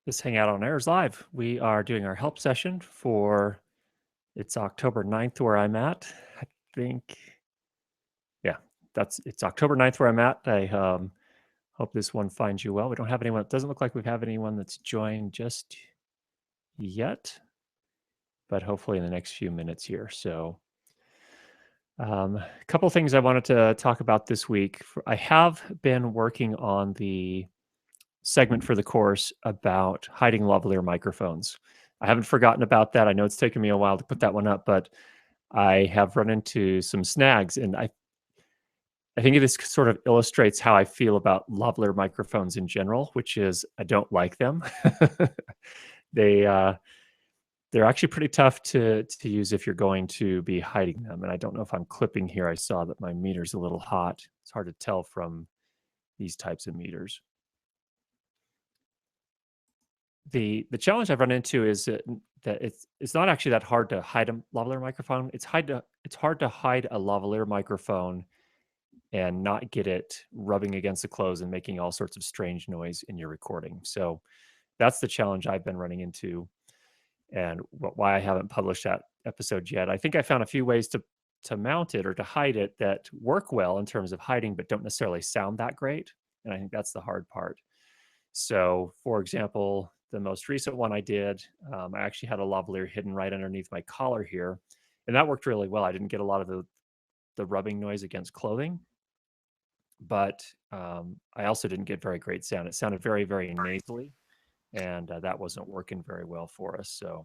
This Hangout on Air is live. We are doing our help session for, it's October 9th where I'm at. I think, yeah, it's October 9th where I'm at. I hope this one finds you well. We don't have anyone, it doesn't look like we have anyone that's joined just yet, but hopefully in the next few minutes here. So a couple things I wanted to talk about this week. I have been working on the segment for the course about hiding lavalier microphones. I haven't forgotten about that. I know it's taken me a while to put that one up, but I have run into some snags, and I think this sort of illustrates how I feel about lavalier microphones in general, which is I don't like them. They're actually pretty tough to use if you're going to be hiding them. And I don't know if I'm clipping here. I saw that my meter's a little hot. It's hard to tell from these types of meters. The challenge I've run into is that it's not actually that hard to hide a lavalier microphone. It's hard to hide a lavalier microphone and not get it rubbing against the clothes and making all sorts of strange noise in your recording. So that's the challenge I've been running into, and why I haven't published that episode yet. I think I found a few ways to mount it or to hide it that work well in terms of hiding, but don't necessarily sound that great. And I think that's the hard part. So, for example, the most recent one I did, I actually had a lavalier hidden right underneath my collar here, and that worked really well. I didn't get a lot of the rubbing noise against clothing, but I also didn't get very great sound. It sounded very, very nasally, and that wasn't working very well for us. So,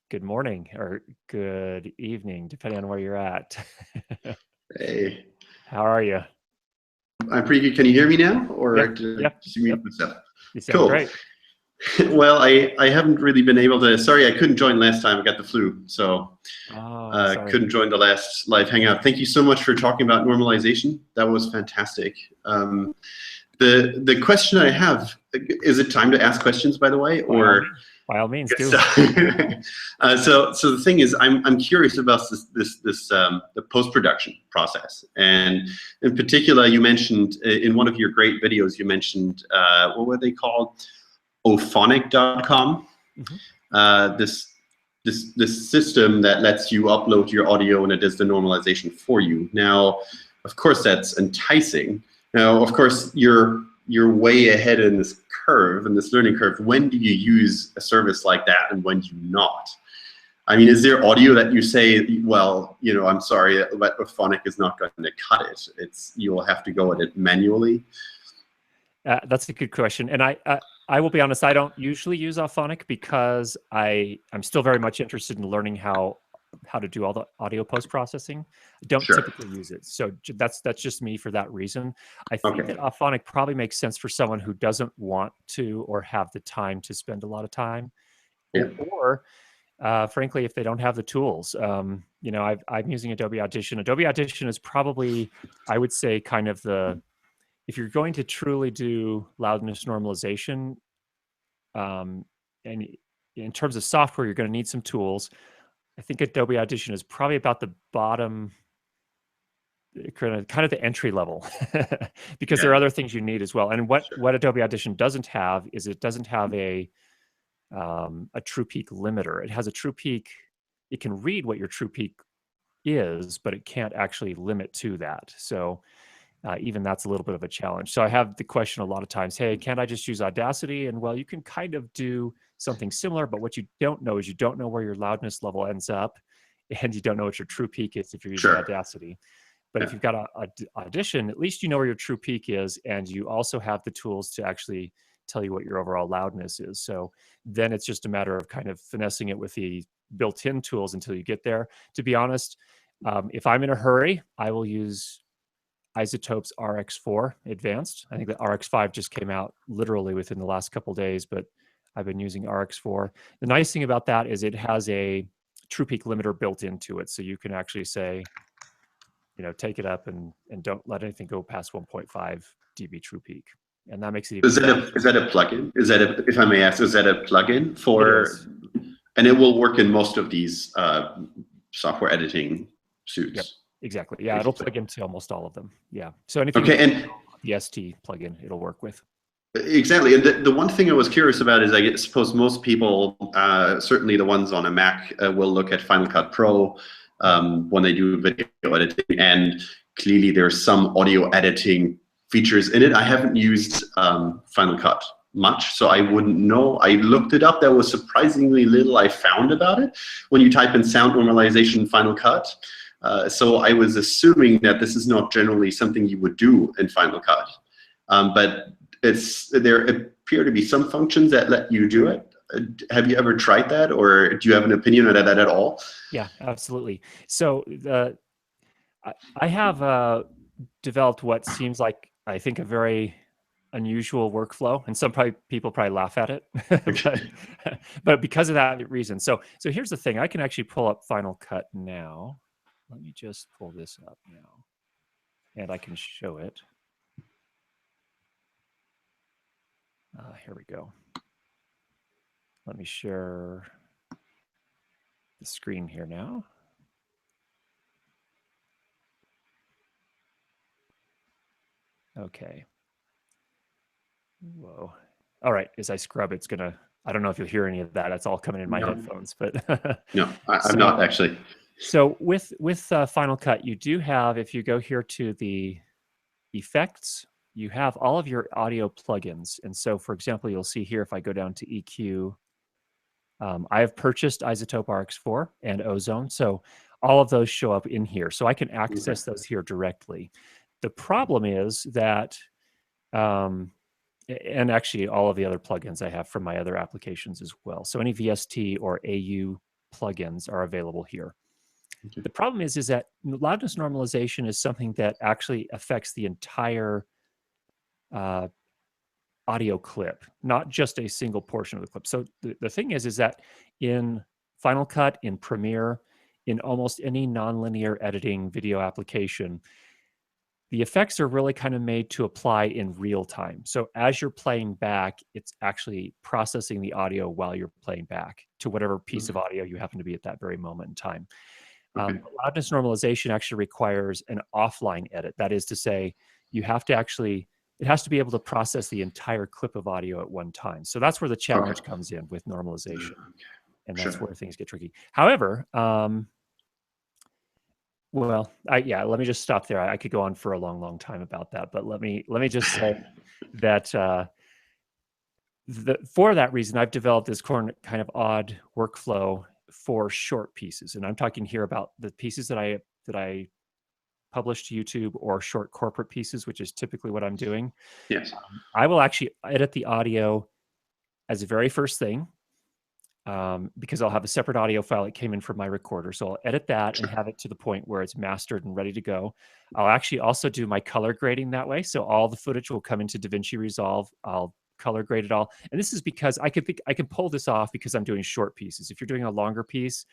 good morning or good evening, depending on where you're at. Hey. How are you? I'm pretty good. Can you hear me now? Or yep. Yep. Myself? You sound cool. Great. Well, I haven't really been able to. Sorry, I couldn't join last time. I got the flu, so couldn't join the last live hangout. Thank you so much for talking about normalization. That was fantastic. The question I have, is it time to ask questions, by the way, or? By all means, do. So the thing is, I'm curious about the post-production process, and in particular, you mentioned in one of your great videos, you mentioned what were they called, ophonic.com. Mm-hmm. This system that lets you upload your audio and it does the normalization for you. Now, of course, that's enticing. Now, of course, you're way ahead in this curve, in this learning curve. When do you use a service like that and when do you not? I mean, is there audio that you say, well, you know, I'm sorry, but Ophonic is not going to cut it. You'll have to go at it manually? That's a good question. And I will be honest, I don't usually use Ophonic because I'm still very much interested in learning how to do all the audio post-processing. I don't typically use it. So that's just me for that reason. I think that Ophonic probably makes sense for someone who doesn't want to or have the time to spend a lot of time. Yeah. Or frankly, if they don't have the tools. You know, I'm using Adobe Audition. Adobe Audition is probably, I would say, kind of if you're going to truly do loudness normalization, and in terms of software, you're going to need some tools. I think Adobe Audition is probably about the bottom, kind of the entry level, because there are other things you need as well. And what Adobe Audition doesn't have is it doesn't have a true peak limiter. It has a true peak. It can read what your true peak is, but it can't actually limit to that. So even that's a little bit of a challenge. So I have the question a lot of times, hey, can't I just use Audacity? And well, you can kind of do something similar, but what you don't know is you don't know where your loudness level ends up, and you don't know what your true peak is if you're using Audacity. But if you've got a Audition, at least you know where your true peak is, and you also have the tools to actually tell you what your overall loudness is. So then it's just a matter of kind of finessing it with the built-in tools until you get there. To be honest, if I'm in a hurry, I will use iZotope's RX4 Advanced. I think the RX5 just came out literally within the last couple of days, but I've been using RX4. The nice thing about that is it has a true peak limiter built into it. So you can actually say, you know, take it up and don't let anything go past 1.5 dB true peak. And that makes it even better. Is that a plugin? If I may ask, is that a plugin for, and it will work in most of these software editing suits? Yep. Exactly. Yeah, it'll plug into almost all of them. Yeah. So anything the ST plugin, it'll work with. Exactly. And the one thing I was curious about is I suppose most people, certainly the ones on a Mac, will look at Final Cut Pro when they do video editing. And clearly there's some audio editing features in it. I haven't used Final Cut much, so I wouldn't know. I looked it up. There was surprisingly little I found about it when you type in sound normalization Final Cut. So I was assuming that this is not generally something you would do in Final Cut. But there appear to be some functions that let you do it. Have you ever tried that, or do you have an opinion on that at all? Yeah, absolutely. So I have developed what seems like, I think, a very unusual workflow, and some people probably laugh at it, but because of that reason. So here's the thing: I can actually pull up Final Cut now. Let me just pull this up now, and I can show it. Here we go. Let me share the screen here now. Okay. Whoa. All right. As I scrub, it's going to, I don't know if you'll hear any of that. That's all coming in my headphones, but no, I'm not actually. So with Final Cut, you do have, if you go here to the effects, you have all of your audio plugins. And so, for example, you'll see here, if I go down to EQ, I have purchased iZotope RX4 and Ozone. So all of those show up in here. So I can access those here directly. The problem is that, and actually all of the other plugins I have from my other applications as well. So any VST or AU plugins are available here. Okay. The problem is that loudness normalization is something that actually affects the entire audio clip, not just a single portion of the clip. So the thing is that in Final Cut, in Premiere, in almost any nonlinear editing video application, the effects are really kind of made to apply in real time. So as you're playing back, it's actually processing the audio while you're playing back to whatever piece of audio you happen to be at that very moment in time. Loudness normalization actually requires an offline edit. That is to say, you have to actually, it has to be able to process the entire clip of audio at one time. So that's where the challenge comes in with normalization. And that's where things get tricky. However, well, yeah, let me just stop there. I could go on for a long, long time about that, but let me just say that for that reason, I've developed this kind of odd workflow for short pieces, and I'm talking here about the pieces that I publish to YouTube, or short corporate pieces, which is typically what I'm doing. Yes, I will actually edit the audio as the very first thing. Because I'll have a separate audio file that came in from my recorder. So I'll edit that and have it to the point where it's mastered and ready to go. I'll actually also do my color grading that way. So all the footage will come into DaVinci Resolve. I'll color grade it all. And this is because I can pull this off because I'm doing short pieces. If you're doing a longer piece,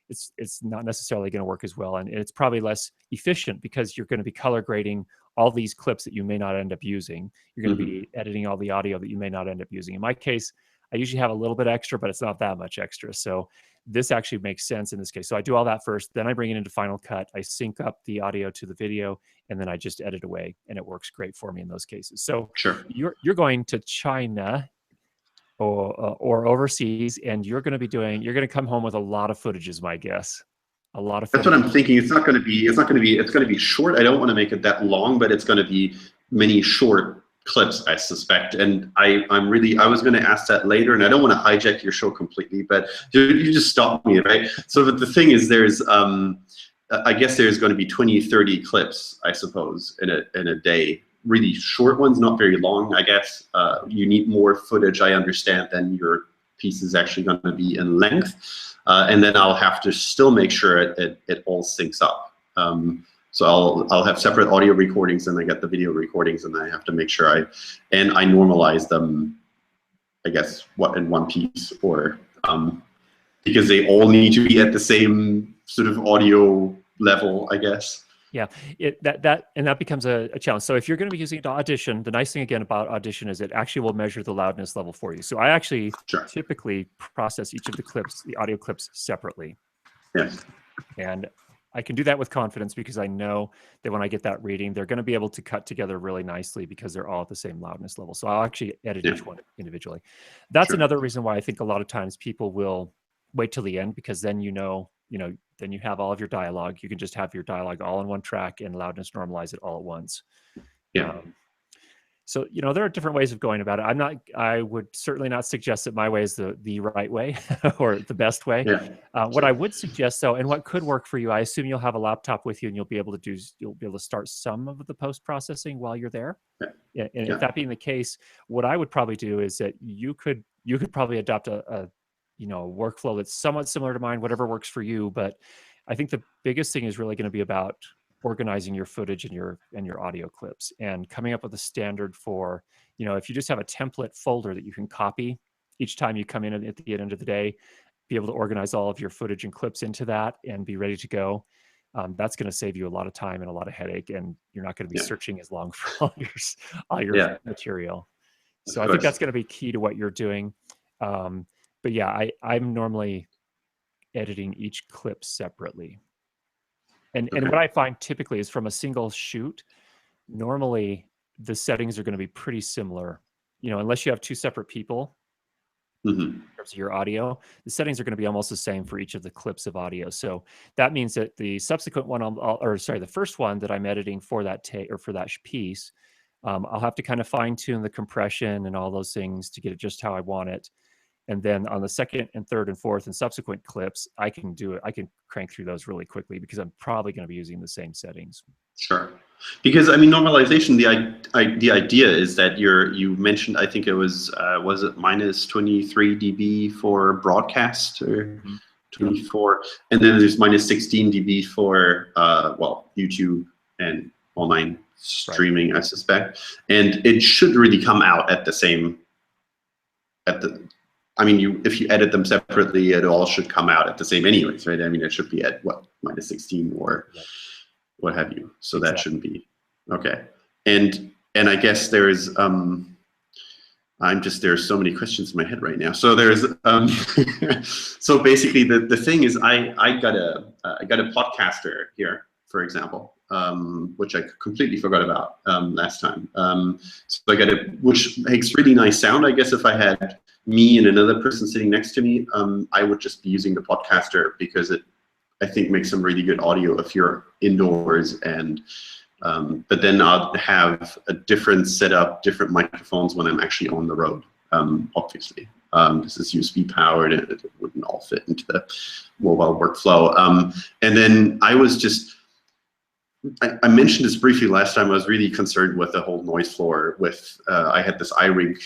it's not necessarily going to work as well. And it's probably less efficient because you're going to be color grading all these clips that you may not end up using. You're going to be editing all the audio that you may not end up using. In my case, I usually have a little bit extra, but it's not that much extra. So this actually makes sense in this case. So I do all that first, then I bring it into Final Cut. I sync up the audio to the video, and then I just edit away, and it works great for me in those cases. So you're going to China or overseas, and you're going to come home with a lot of footage, is my guess. A lot of footage. That's what I'm thinking. It's going to be short. I don't want to make it that long, but it's going to be many short clips, I suspect. And I was going to ask that later, and I don't want to hijack your show completely, but you just stopped me, right? So the thing is, there's I guess there's going to be 20, 30 clips, I suppose, in a day. Really short ones, not very long, I guess. You need more footage, I understand, than your piece is actually going to be in length. And then I'll have to still make sure it all syncs up. So I'll have separate audio recordings, and I get the video recordings, and I have to make sure I normalize them, I guess, in one piece, or because they all need to be at the same sort of audio level, I guess. Yeah, that becomes a challenge. So if you're going to be using Audition, the nice thing again about Audition is it actually will measure the loudness level for you. So I actually typically process each of the audio clips separately. Yes. And I can do that with confidence because I know that when I get that reading, they're going to be able to cut together really nicely because they're all at the same loudness level. So I'll actually edit each one individually. That's another reason why I think a lot of times people will wait till the end, because then then you have all of your dialogue. You can just have your dialogue all on one track and loudness normalize it all at once. Yeah. So, there are different ways of going about it. I would certainly not suggest that my way is the right way or the best way. Yeah. What I would suggest though, and what could work for you, I assume you'll have a laptop with you and you'll be able to start some of the post-processing while you're there. And if that being the case, what I would probably do is that you could probably adopt a workflow that's somewhat similar to mine, whatever works for you. But I think the biggest thing is really going to be about organizing your footage and your audio clips and coming up with a standard for, if you just have a template folder that you can copy each time you come in at the end of the day, be able to organize all of your footage and clips into that and be ready to go. That's going to save you a lot of time and a lot of headache, and you're not going to be searching as long for all your material. So I think that's going to be key to what you're doing. But yeah, I'm normally editing each clip separately. And what I find typically is from a single shoot, normally the settings are going to be pretty similar, unless you have two separate people. In terms of your audio, the settings are going to be almost the same for each of the clips of audio. So that means that the subsequent one, the first one that I'm editing for that for that piece, I'll have to kind of fine tune the compression and all those things to get it just how I want it. And then on the second and third and fourth and subsequent clips, I can do it. I can crank through those really quickly because I'm probably going to be using the same settings. Sure. Because I mean, normalization, the idea is that you mentioned, I think it was it minus 23 dB for broadcast or 24, and then there's minus 16 dB for YouTube and online streaming, I suspect, and it should really come out at the same if you edit them separately, it all should come out at the same anyways, right? I mean, it should be at minus 16 or what have you. So that shouldn't be okay. And I guess there's there's so many questions in my head right now. So there's so basically the thing is I got a podcaster here, for example, which I completely forgot about last time. So I got which makes really nice sound. I guess if I had me and another person sitting next to me, I would just be using the podcaster because it, I think, makes some really good audio if you're indoors. And but then I'll have a different setup, different microphones when I'm actually on the road, obviously. This is USB powered and it wouldn't all fit into the mobile workflow. And then I was just, I mentioned this briefly last time. I was really concerned with the whole noise floor with, I had this iRig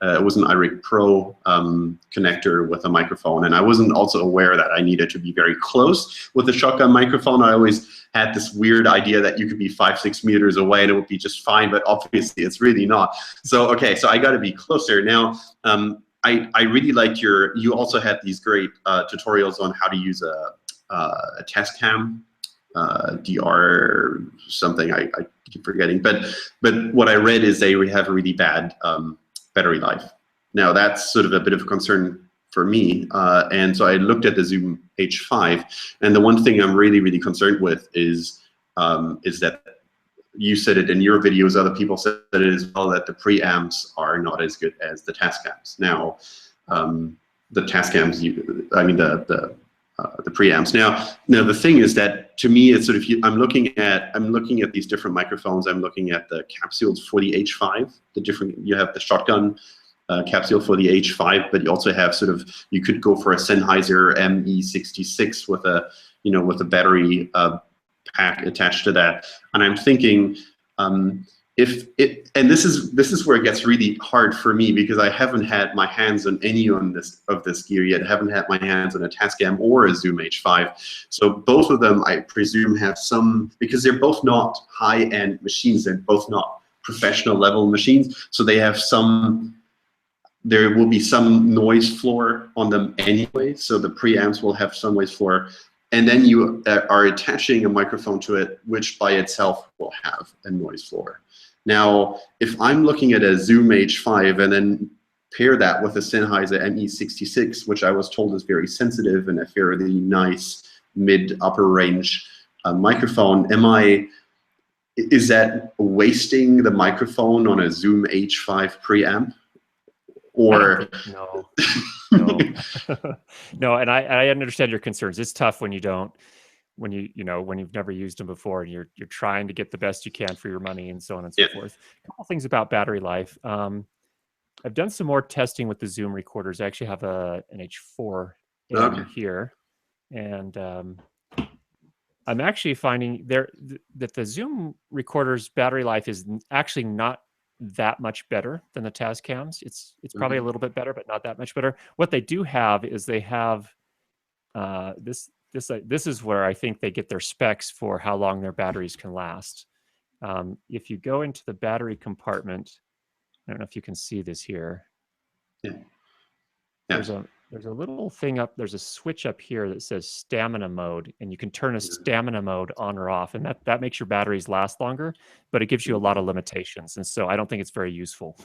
it was an iRig Pro connector with a microphone, and I wasn't also aware that I needed to be very close with the shotgun microphone. I always had this weird idea that you could be 5-6 meters away and it would be just fine, but obviously it's really not. So okay, so I got to be closer. Now, I really liked you also had these great tutorials on how to use a test cam, DR something, I keep forgetting, but what I read is they have a really bad battery life. Now that's sort of a bit of a concern for me, and so I looked at the Zoom H5, and the one thing I'm really concerned with is that you said it in your videos, other people said it as well, that the preamps are not as good as the Tascams. Now, the Tascams, the preamps. Now the thing is that to me, it's sort of I'm looking at these different microphones. I'm looking at the capsules for the H5. You have the shotgun capsule for the H5, but you also have you could go for a Sennheiser ME66 with a battery pack attached to that. And I'm thinking, and this is where it gets really hard for me, because I haven't had my hands on any of this gear yet. I haven't had my hands on a Tascam or a Zoom H5. So both of them, I presume, have some, because they're both not high-end machines. They're both not professional level machines. So they have there will be some noise floor on them anyway. So the preamps will have some noise floor. And then you are attaching a microphone to it, which by itself will have a noise floor. Now, if I'm looking at a Zoom H5 and then pair that with a Sennheiser ME66, which I was told is very sensitive and a fairly nice mid upper range microphone, is that wasting the microphone on a Zoom H5 preamp? Or no, no, no. And I understand your concerns. It's tough when you don't, when you've never used them before, and you're trying to get the best you can for your money and so on and so forth. A couple things about battery life. I've done some more testing with the Zoom recorders. I actually have an H4n here, and I'm actually finding that the Zoom recorders battery life is actually not that much better than the Tascams. It's probably a little bit better, but not that much better. What they do have is they have this is where I think they get their specs for how long their batteries can last. If you go into the battery compartment, I don't know if you can see this here. Yeah. There's a little thing up, there's a switch up here that says stamina mode, and you can turn a stamina mode on or off, and that makes your batteries last longer, but it gives you a lot of limitations, and so I don't think it's very useful.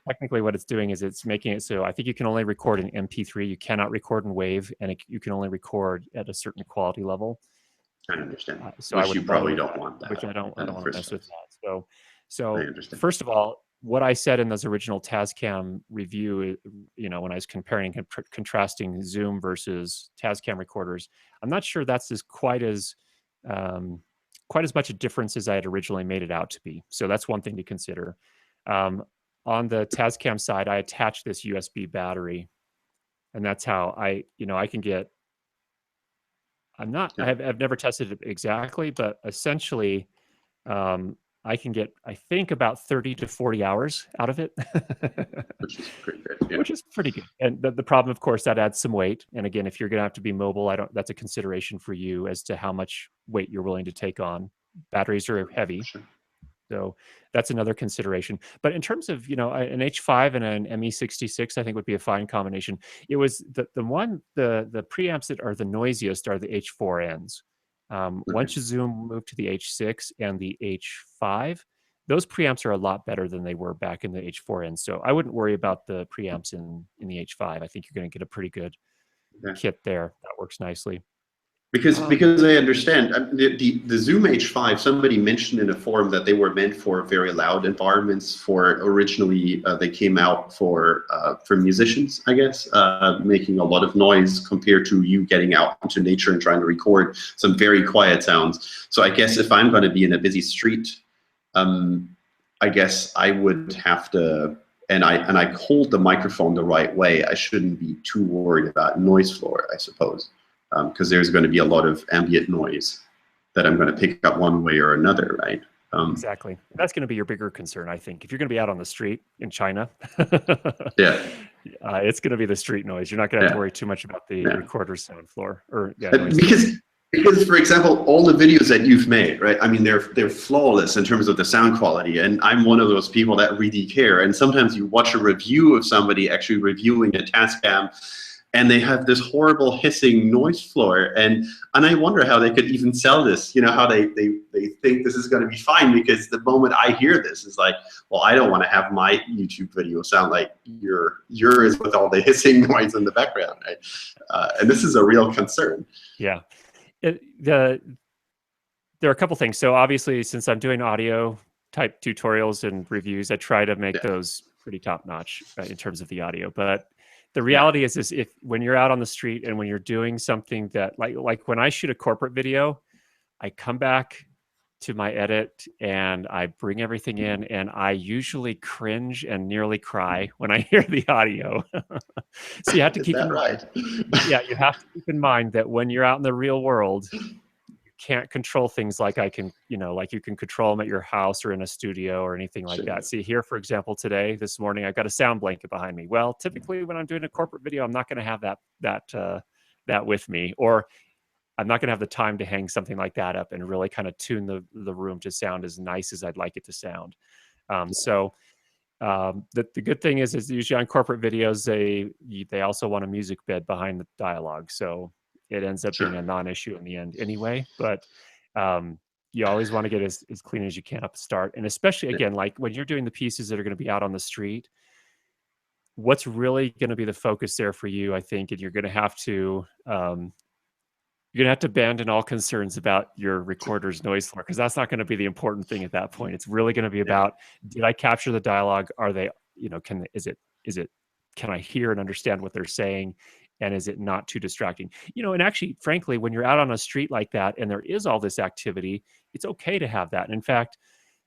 Technically what it's doing is it's making it so I think you can only record in MP3, you cannot record in WAV, and you can only record at a certain quality level. I understand. So which I would you probably don't want that. Which I don't want to mess with that. So I understand. first of all, what I said in those original Tascam review, when I was comparing and contrasting Zoom versus Tascam recorders, I'm not sure that's quite as much a difference as I had originally made it out to be. So that's one thing to consider. On the Tascam side, I attached this USB battery, and that's how I can get. I've never tested it exactly, but essentially, I can get, I think, about 30 to 40 hours out of it. Which is pretty good. Yeah. Which is pretty good. And the problem, of course, that adds some weight. And again, if you're going to have to be mobile, that's a consideration for you as to how much weight you're willing to take on. Batteries are heavy. Sure. So that's another consideration. But in terms of, an H5 and an ME66, I think would be a fine combination. It was the preamps that are the noisiest are the H4Ns. Once Zoom moved to the H6 and the H5, those preamps are a lot better than they were back in the H4N. So I wouldn't worry about the preamps in the H5. I think you're going to get a pretty good kit there. That works nicely. Because I understand the Zoom H5, somebody mentioned in a forum that they were meant for very loud environments. Originally they came out for musicians, I guess, making a lot of noise compared to you getting out into nature and trying to record some very quiet sounds. So I guess if I'm going to be in a busy street, I guess I would have to, and I hold the microphone the right way, I shouldn't be too worried about noise floor, I suppose. Because there's going to be a lot of ambient noise that I'm going to pick up one way or another, right? Exactly. That's going to be your bigger concern, I think. If you're going to be out on the street in China, it's going to be the street noise. You're not going to have to worry too much about the recorder sound floor. Because, for example, all the videos that you've made, right? I mean, they're flawless in terms of the sound quality, and I'm one of those people that really care. And sometimes you watch a review of somebody actually reviewing a Tascam, and they have this horrible hissing noise floor, and I wonder how they could even sell this. How they think this is going to be fine, because the moment I hear this, is like, well, I don't want to have my YouTube video sound like yours with all the hissing noise in the background, right? And this is a real concern. Yeah, there are a couple things. So obviously, since I'm doing audio type tutorials and reviews, I try to make those pretty top notch in terms of the audio, but the reality is if when you're out on the street and when you're doing something that like when I shoot a corporate video, I come back to my edit and I bring everything in, and I usually cringe and nearly cry when I hear the audio. So you have to keep in mind. Yeah, you have to keep in mind that when you're out in the real world, can't control things like I can, like you can control them at your house or in a studio or anything like that. See here, for example, this morning, I've got a sound blanket behind me. Well, typically when I'm doing a corporate video, I'm not going to have that with me, or I'm not going to have the time to hang something like that up and really kind of tune the room to sound as nice as I'd like it to sound. The good thing is usually on corporate videos, they also want a music bed behind the dialogue. So it ends up being a non-issue in the end anyway, but you always want to get as clean as you can at the start. And especially, again, like when you're doing the pieces that are going to be out on the street, what's really going to be the focus there for you, I think, and you're going to have to abandon all concerns about your recorder's noise floor, because that's not going to be the important thing at that point. It's really going to be about, did I capture the dialogue? Are they, can I hear and understand what they're saying? And is it not too distracting? And actually, frankly, when you're out on a street like that and there is all this activity, it's okay to have that. And in fact,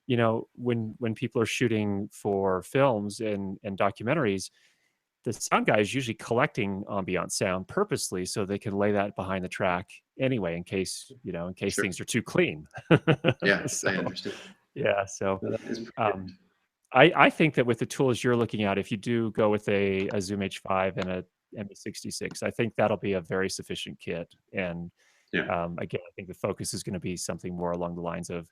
when people are shooting for films and documentaries, the sound guy is usually collecting ambient sound purposely so they can lay that behind the track anyway, in case Sure. things are too clean. Yeah, So, I understand. yeah. So No, that is pretty good. I think that with the tools you're looking at, if you do go with a Zoom H5 and a ME66, I think that'll be a very sufficient kit. And Yeah, again, I think the focus is going to be something more along the lines of,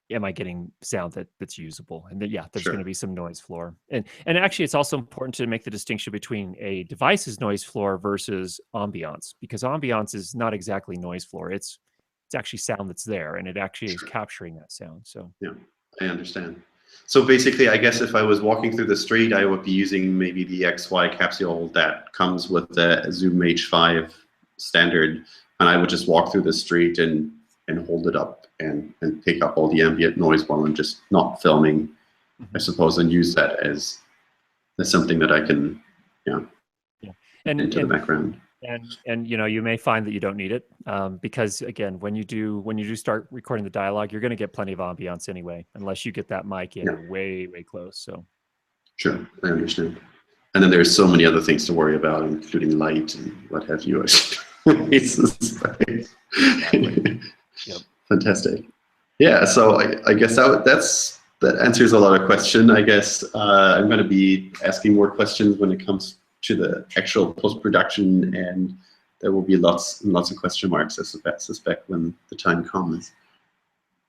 am I getting sound that's usable? And then, yeah, there's going to sure. be some noise floor. And actually, it's also important to make the distinction between a device's noise floor versus ambiance, because ambiance is not exactly noise floor. It's actually sound that's there, and it actually is Sure. capturing that sound. So Yeah, I understand. So basically, I guess if I was walking through the street, I would be using maybe the XY capsule that comes with the Zoom H5 standard, and I would just walk through the street and hold it up and pick up all the ambient noise while I'm just not filming, I suppose, and use that as something that I can, yeah, into the background. and you may find that you don't need it, because again, when you do start recording the dialogue, you're going to get plenty of ambiance anyway, unless you get that mic in way close. So sure, I understand. And then there's so many other things to worry about, including light and what have you. exactly. Yep. Fantastic. Yeah, so I guess that answers a lot of questions. I guess I'm going to be asking more questions when it comes to the actual post-production, and there will be lots and lots of question marks, I suspect, when the time comes.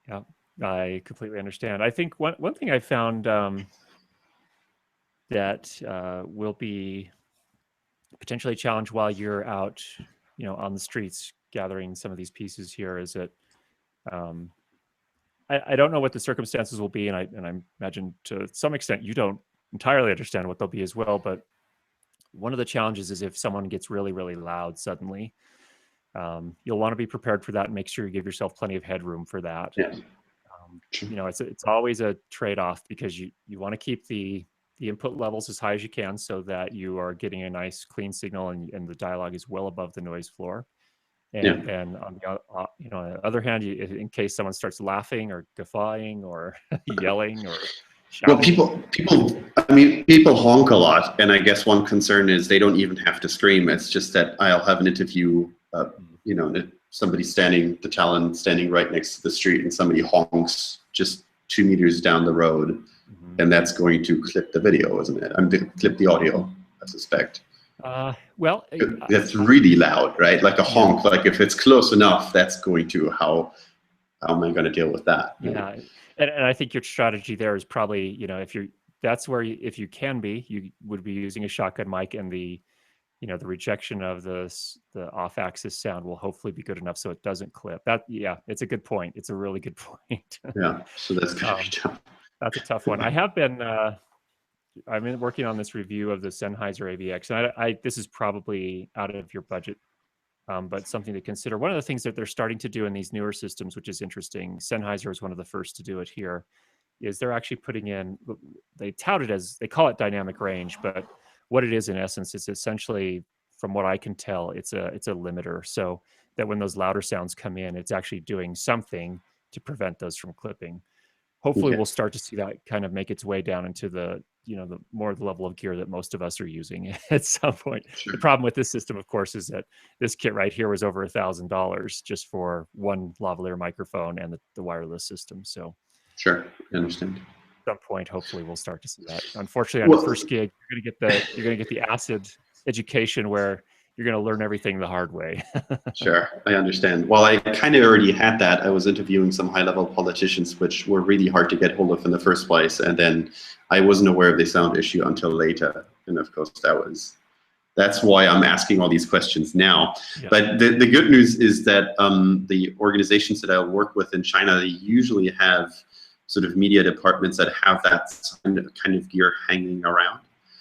Yeah, I completely understand. I think one thing I found that will be potentially a challenge while you're out, on the streets gathering some of these pieces here is that I don't know what the circumstances will be, and I imagine to some extent you don't entirely understand what they'll be as well. But one of the challenges is if someone gets really, really loud suddenly, you'll want to be prepared for that and make sure you give yourself plenty of headroom for that. Yeah. It's always a trade-off, because you want to keep the input levels as high as you can so that you are getting a nice clean signal and the dialogue is well above the noise floor. And then on the other hand, in case someone starts laughing or guffawing or yelling or shouting. Well, people honk a lot, and I guess one concern is they don't even have to scream. It's just that I'll have an interview, somebody the talent standing right next to the street, and somebody honks just 2 meters down the road, and that's going to clip the video, isn't it? Clip the audio, I suspect. Well, that's really loud, right? Like a honk. Like if it's close enough, that's going to how am I going to deal with that? Yeah, and I think your strategy there is probably, if you can be, you would be using a shotgun mic, and the rejection of the off-axis sound will hopefully be good enough so it doesn't clip. It's a good point. It's a really good point. Yeah, so that's gonna be tough. That's a tough one. I've been working on this review of the Sennheiser AVX, and this is probably out of your budget, but something to consider. One of the things that they're starting to do in these newer systems, which is interesting, Sennheiser is one of the first to do it here, is they're actually putting in, they call it dynamic range, but what it is in essence is essentially, from what I can tell, it's a limiter, so that when those louder sounds come in, it's actually doing something to prevent those from clipping. Hopefully we'll start to see that kind of make its way down into the more the level of gear that most of us are using at some point. Sure. The problem with this system, of course, is that this kit right here was over $1,000 just for one lavalier microphone and the wireless system. So sure, I understand. At some point, hopefully we'll start to see that. Unfortunately, on the first gig, you're gonna get the acid education where you're going to learn everything the hard way. Sure, I understand. Well, I kind of already had that. I was interviewing some high-level politicians, which were really hard to get hold of in the first place, and then I wasn't aware of the sound issue until later. And of course, that's why I'm asking all these questions now. Yeah. But the good news is that the organizations that I work with in China, they usually have sort of media departments that have that kind of gear hanging around.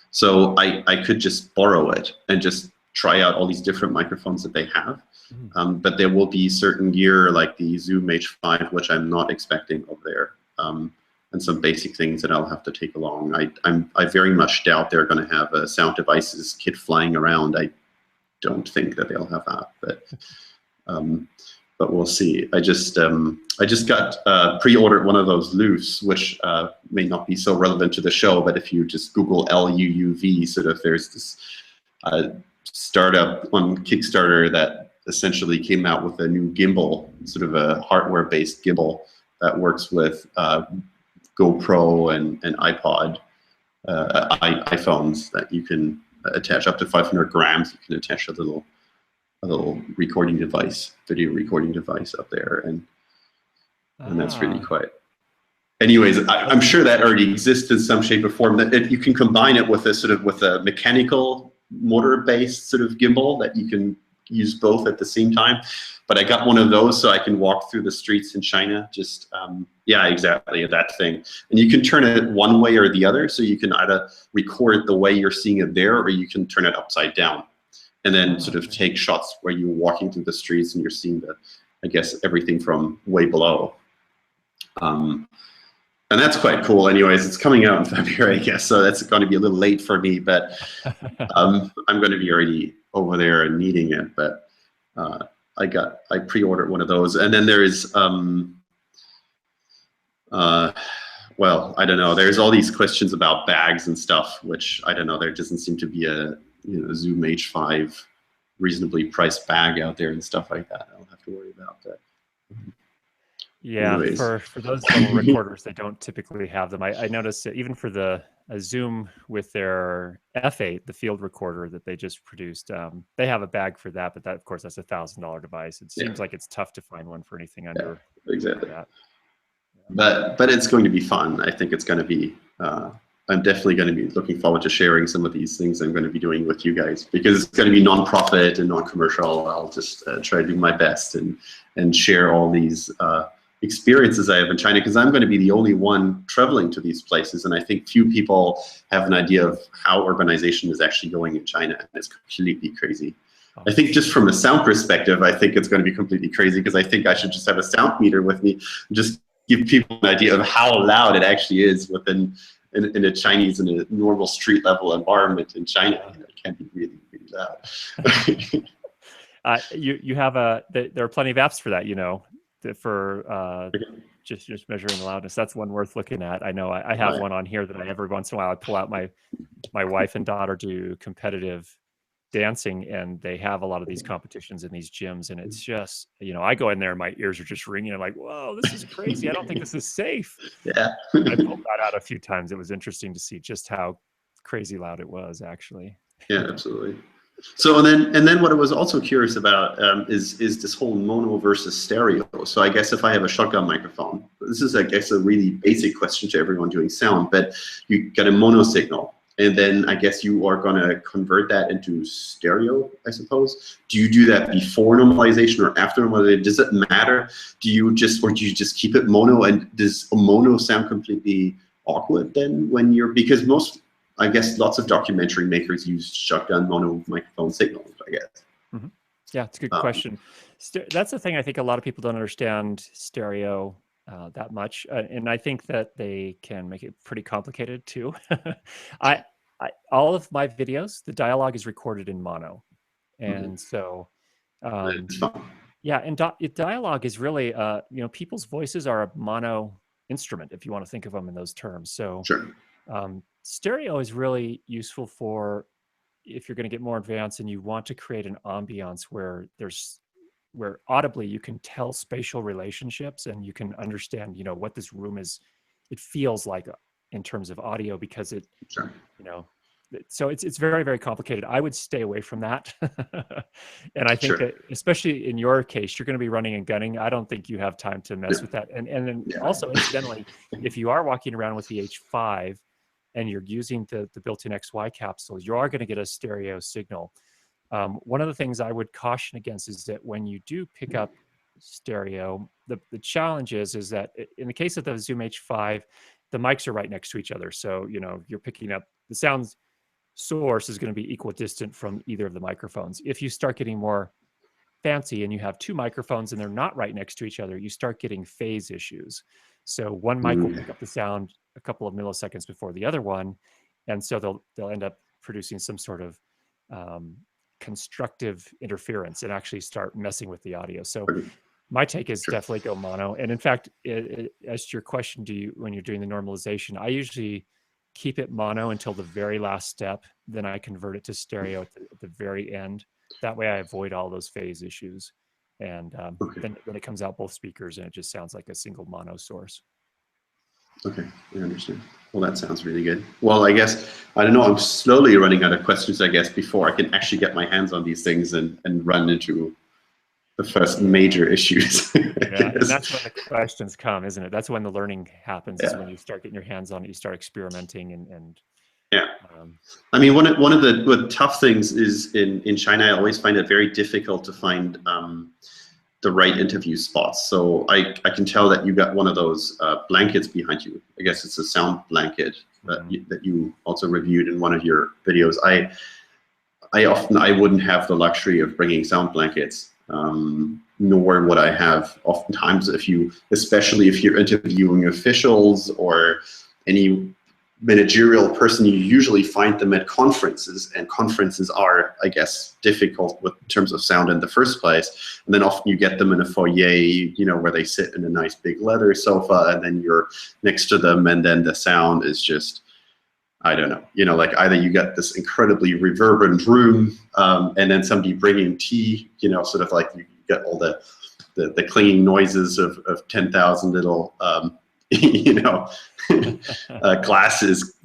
So I could just borrow it and just try out all these different microphones that they have. But there will be certain gear like the Zoom H5, which I'm not expecting over there, and some basic things that I'll have to take along. I very much doubt they're going to have a sound devices kit flying around. I don't think that they'll have that, but we'll see. I just got pre-ordered one of those loofs, which may not be so relevant to the show, but if you just Google LUUV, sort of there's this startup on Kickstarter that essentially came out with a new gimbal, sort of a hardware-based gimbal that works with GoPro and iPod, iPhones that you can attach up to 500 grams. You can attach a little recording device, video recording device up there, and that's really quite. Anyways, I'm sure that already exists in some shape or form. That you can combine it with a mechanical motor-based sort of gimbal that you can use both at the same time. But I got one of those so I can walk through the streets in China. Just yeah, exactly that thing. And you can turn it one way or the other. So you can either record the way you're seeing it there, or you can turn it upside down, and then sort of take shots where you're walking through the streets and you're seeing I guess, everything from way below. And that's quite cool. Anyways, it's coming out in February, I guess, so that's going to be a little late for me, but I'm going to be already over there and needing it. But I pre-ordered one of those, and then there is well, I don't know. There's all these questions about bags and stuff, which I don't know. There doesn't seem to be a Zoom H5 reasonably priced bag out there and stuff like that. I don't have to worry about that. Yeah, Anyways. for those little recorders, they don't typically have them. I noticed that even for the Zoom with their F8, the field recorder that they just produced, they have a bag for that, but that, of course, that's $1,000 device. It seems like it's tough to find one for anything under exactly that. But it's going to be fun. I think it's going to be. I'm definitely going to be looking forward to sharing some of these things I'm going to be doing with you guys, because it's going to be non-profit and non-commercial. I'll just try to do my best and share all these experiences I have in China, because I'm going to be the only one traveling to these places, and I think few people have an idea of how urbanization is actually going in China, and it's completely crazy. I think just from a sound perspective, I think it's going to be completely crazy, because I think I should just have a sound meter with me, just give people an idea of how loud it actually is within in a Chinese, in a normal street level environment in China. It can be really, really loud. You have there are plenty of apps for that, for just measuring the loudness. That's one worth looking at. I know I have one on here that every once in a while I pull out. My wife and daughter do competitive dancing, and they have a lot of these competitions in these gyms, and it's just, I go in there and my ears are just ringing. I'm like, whoa, this is crazy. I don't think this is safe. Yeah. I pulled that out a few times. It was interesting to see just how crazy loud it was, actually. Yeah, absolutely. So and then what I was also curious about is this whole mono versus stereo. So I guess if I have a shotgun microphone, this is, I guess, a really basic question to everyone doing sound, but you get a mono signal, and then I guess you are going to convert that into stereo, I suppose. Do you do that before normalization or after normalization? Does it matter? Do you just keep it mono? And does a mono sound completely awkward then when you're, because I guess lots of documentary makers use shotgun mono microphone signals, I guess. Mm-hmm. Yeah, it's a good question. That's the thing. I think a lot of people don't understand stereo that much, and I think that they can make it pretty complicated too. All of my videos, the dialogue is recorded in mono, and so yeah, and dialogue is really people's voices are a mono instrument, if you want to think of them in those terms. So sure. Stereo is really useful for if you're going to get more advanced and you want to create an ambiance where audibly you can tell spatial relationships and you can understand, what this room is, it feels like in terms of audio, because it, sure. So it's very, very complicated. I would stay away from that. And I think that, especially in your case, you're going to be running and gunning. I don't think you have time to mess with that. And then also, incidentally, if you are walking around with the H5 and you're using the built-in XY capsules, you are going to get a stereo signal. One of the things I would caution against is that when you do pick up stereo. The challenge is that in the case of the Zoom H5, the mics are right next to each other. So, you know, you're picking up the sound source is going to be equidistant from either of the microphones. If you start getting more fancy and you have two microphones and they're not right next to each other, you start getting phase issues. So one mic will pick up the sound a couple of milliseconds before the other one, and so they'll end up producing some sort of constructive interference and actually start messing with the audio. So my take is definitely go mono. And in fact, as to your question, when you're doing the normalization, I usually keep it mono until the very last step. Then I convert it to stereo at the very end. That way I avoid all those phase issues. And then it comes out both speakers and it just sounds like a single mono source. Okay, I understand. Well, that sounds really good. Well, I guess, I don't know, I'm slowly running out of questions, I guess, before I can actually get my hands on these things and run into the first major issues. Yeah, and that's when the questions come, isn't it? That's when the learning happens, is when you start getting your hands on it, you start experimenting and yeah. I mean, one of the tough things is in China, I always find it very difficult to find the right interview spots. So I can tell that you got one of those blankets behind you. I guess it's a sound blanket that you also reviewed in one of your videos. I wouldn't have the luxury of bringing sound blankets, nor would I have oftentimes especially if you're interviewing officials or any managerial person. You usually find them at conferences, and conferences are, I guess, difficult in terms of sound in the first place. And then often you get them in a foyer, you know, where they sit in a nice big leather sofa, and then you're next to them, and then the sound is just, I don't know, you know, like either you get this incredibly reverberant room, and then somebody bringing tea, you know, sort of like you get all the clinging noises of 10,000 little you know, glasses,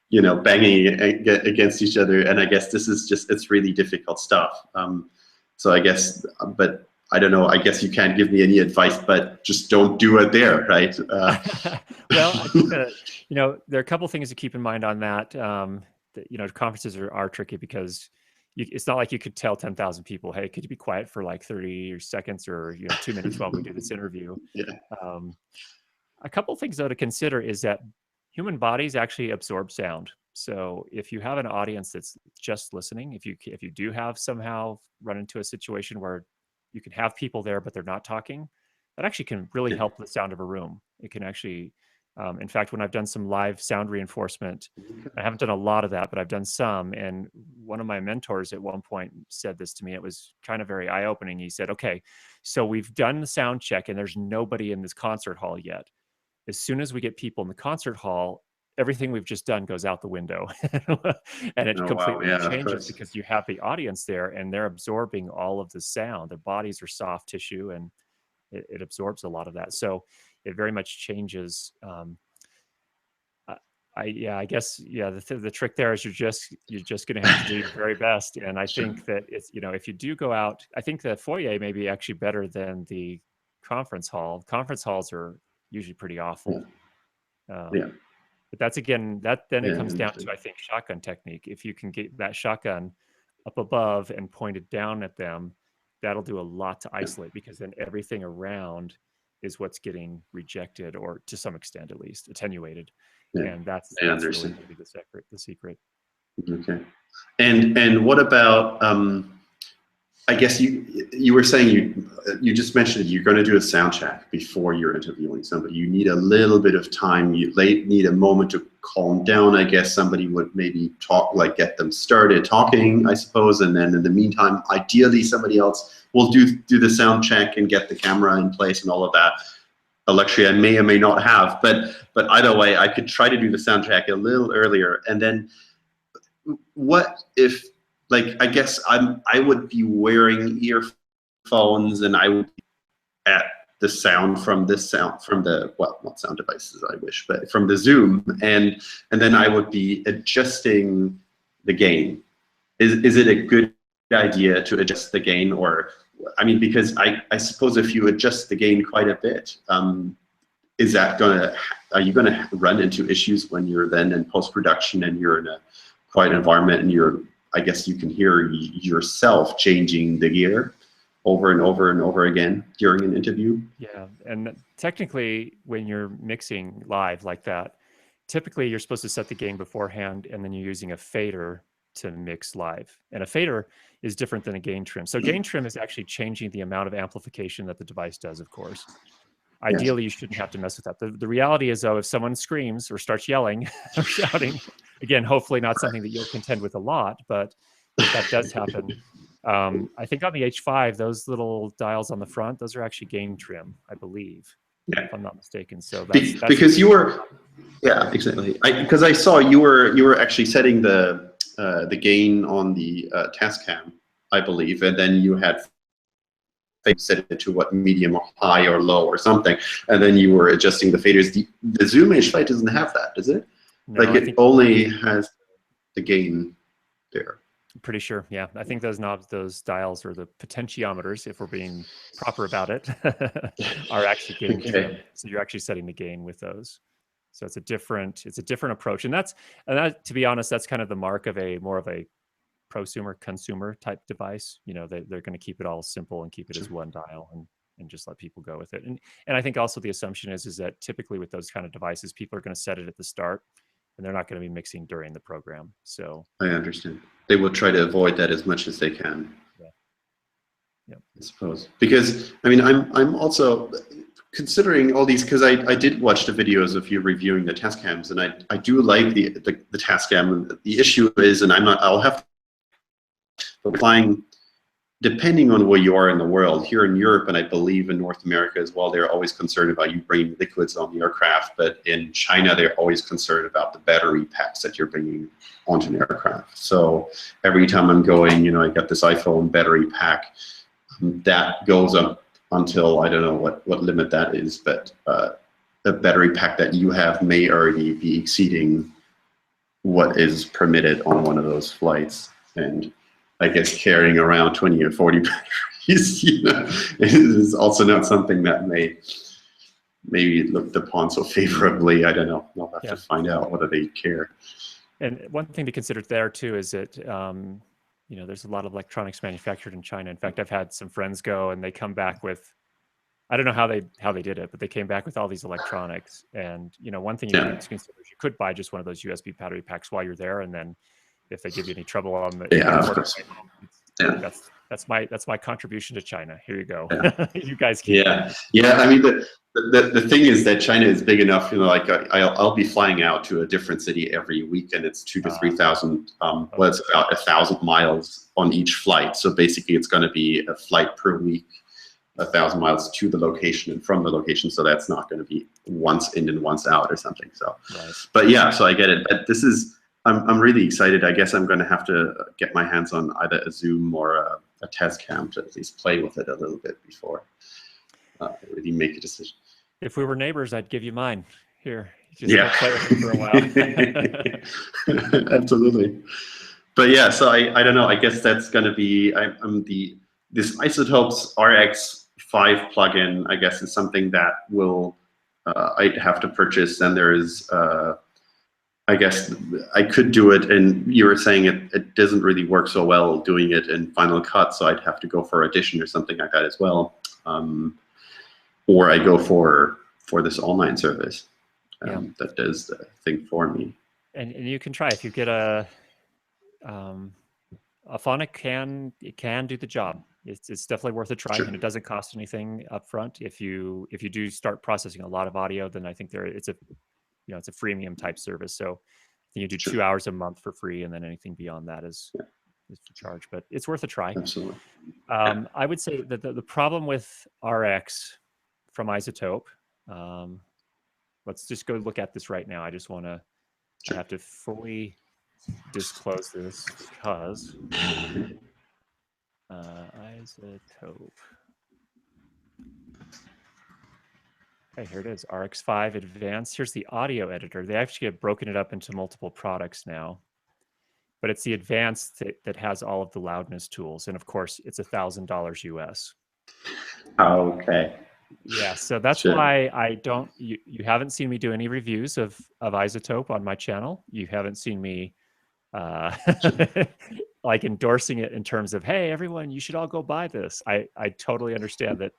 you know, banging against each other. And I guess this is just, it's really difficult stuff. So I guess, but I don't know, I guess you can't give me any advice, but just don't do it there, right? Well, I think that, you know, there are a couple things to keep in mind on that. You know, conferences are tricky because it's not like you could tell 10,000 people, hey, could you be quiet for like 30 seconds or, you know, 2 minutes while we do this interview? Yeah. A couple things though to consider is that human bodies actually absorb sound. So if you have an audience that's just listening, if you do have somehow run into a situation where you can have people there but they're not talking, that actually can really help the sound of a room. It can actually, in fact, when I've done some live sound reinforcement, I haven't done a lot of that, but I've done some. And one of my mentors at one point said this to me. It was kind of very eye-opening. He said, okay, so we've done the sound check and there's nobody in this concert hall yet. As soon as we get people in the concert hall, everything we've just done goes out the window. And it completely changes because you have the audience there and they're absorbing all of the sound. Their bodies are soft tissue and it absorbs a lot of that. So it very much changes. I guess, yeah, the trick there is you're just going to have to do your very best. And I think that it's, you know, if you do go out, I think the foyer may be actually better than the conference hall. Conference halls are usually pretty awful. But that's, again, then it comes down to, I think, shotgun technique. If you can get that shotgun up above and pointed down at them, that'll do a lot to isolate, because then everything around is what's getting rejected, or to some extent at least attenuated. And that's really maybe the secret. Okay. And what about I guess you were saying you just mentioned you're going to do a sound check before you're interviewing somebody. You need a little bit of time. You need a moment to calm down. I guess somebody would maybe talk, like get them started talking, I suppose, and then in the meantime, ideally somebody else will do the sound check and get the camera in place and all of that. A luxury I may or may not have, but either way, I could try to do the sound check a little earlier. And then, what if? Like, I guess I would be wearing earphones and I would be at the sound from the, well, not sound devices, I wish, but from the Zoom, and then I would be adjusting the gain. Is it a good idea to adjust the gain? Or, I mean, because I suppose if you adjust the gain quite a bit, are you gonna run into issues when you're then in post-production and you're in a quiet environment and I guess you can hear yourself changing the gear? over and over and over again during an interview. Yeah, and technically, when you're mixing live like that, typically you're supposed to set the gain beforehand, and then you're using a fader to mix live. And a fader is different than a gain trim. So gain trim is actually changing the amount of amplification that the device does, of course. Ideally, you shouldn't have to mess with that. The reality is, though, if someone screams or starts yelling or shouting, again, hopefully not something that you'll contend with a lot, but if that does happen, I think on the H5, those little dials on the front, those are actually gain trim, I believe, if I'm not mistaken. So that's because you were, yeah, exactly. Because I saw you were actually setting the gain on the Tascam, I believe, and then you had set it to what, medium or high or low or something, and then you were adjusting the faders. The Zoom H5 doesn't have that, does it? No, like it only has the gain there. I'm pretty sure, yeah. I think those knobs, those dials, or the potentiometers, if we're being proper about it, are actually gain trim. So you're actually setting the gain with those. So it's a different approach, and that, to be honest, that's kind of the mark of more of a prosumer consumer type device. You know, they're going to keep it all simple and keep it as one dial and just let people go with it. And I think also the assumption is that typically with those kind of devices, people are going to set it at the start, and they're not going to be mixing during the program. So I understand. They will try to avoid that as much as they can. Yeah. Yep. I suppose, because I mean, I'm also considering all these, because I did watch the videos of you reviewing the Tascams, and I do like the Tascam. The issue is, and I'll have applying, depending on where you are in the world. Here in Europe, and I believe in North America as well, they're always concerned about you bringing liquids on the aircraft. But in China, they're always concerned about the battery packs that you're bringing onto an aircraft. So every time I'm going, you know, I got this iPhone battery pack that goes up until, I don't know what limit that is, but the battery pack that you have may already be exceeding what is permitted on one of those flights. And I guess carrying around 20 or 40 batteries, you know, is also not something that may maybe looked upon so favorably. I don't know. I'll have to find out whether they care. And one thing to consider there too is that you know, there's a lot of electronics manufactured in China. In fact, I've had some friends go and they come back with, I don't know how they did it, but they came back with all these electronics. And you know, one thing you need to consider is you could buy just one of those USB battery packs while you're there, and then if they give you any trouble on the that's my contribution to China. Here you go. You guys keep yeah. I mean, the thing is that China is big enough, you know, like I'll be flying out to a different city every week, and it's 2,000 to 3,000 well, it's about 1,000 miles on each flight. So basically it's going to be a flight per week, 1,000 miles to the location and from the location. So that's not going to be once in and once out or something. So but yeah, so I get it. But this is, I'm really excited. I guess I'm going to have to get my hands on either a Zoom or a Tascam to at least play with it a little bit before I really make a decision. If we were neighbors, I'd give you mine. Here, just play with it for a while. Absolutely. But yeah, so I don't know. I guess that's going to be this iZotope's RX5 plugin. I guess is something that will I'd have to purchase. And there is. I guess I could do it, and you were saying it doesn't really work so well doing it in Final Cut, so I'd have to go for Audition or something like that as well, or I go for this online service that does the thing for me. And you can try, if you get a Phonic can do the job. It's definitely worth a try, and it doesn't cost anything up front. If you do start processing a lot of audio, then I think it's a freemium type service. So you do 2 hours a month for free, and then anything beyond that is for charge. But it's worth a try. Absolutely. I would say that the problem with RX from iZotope, let's just go look at this right now. I just want to I have to fully disclose this because iZotope. Okay, here it is, RX5 Advanced. Here's the audio editor. They actually have broken it up into multiple products now, but it's the Advanced that has all of the loudness tools. And of course, it's $1,000 US. Okay. Yeah, so that's why I don't, you haven't seen me do any reviews of iZotope on my channel. You haven't seen me like endorsing it in terms of, hey, everyone, you should all go buy this. I totally understand that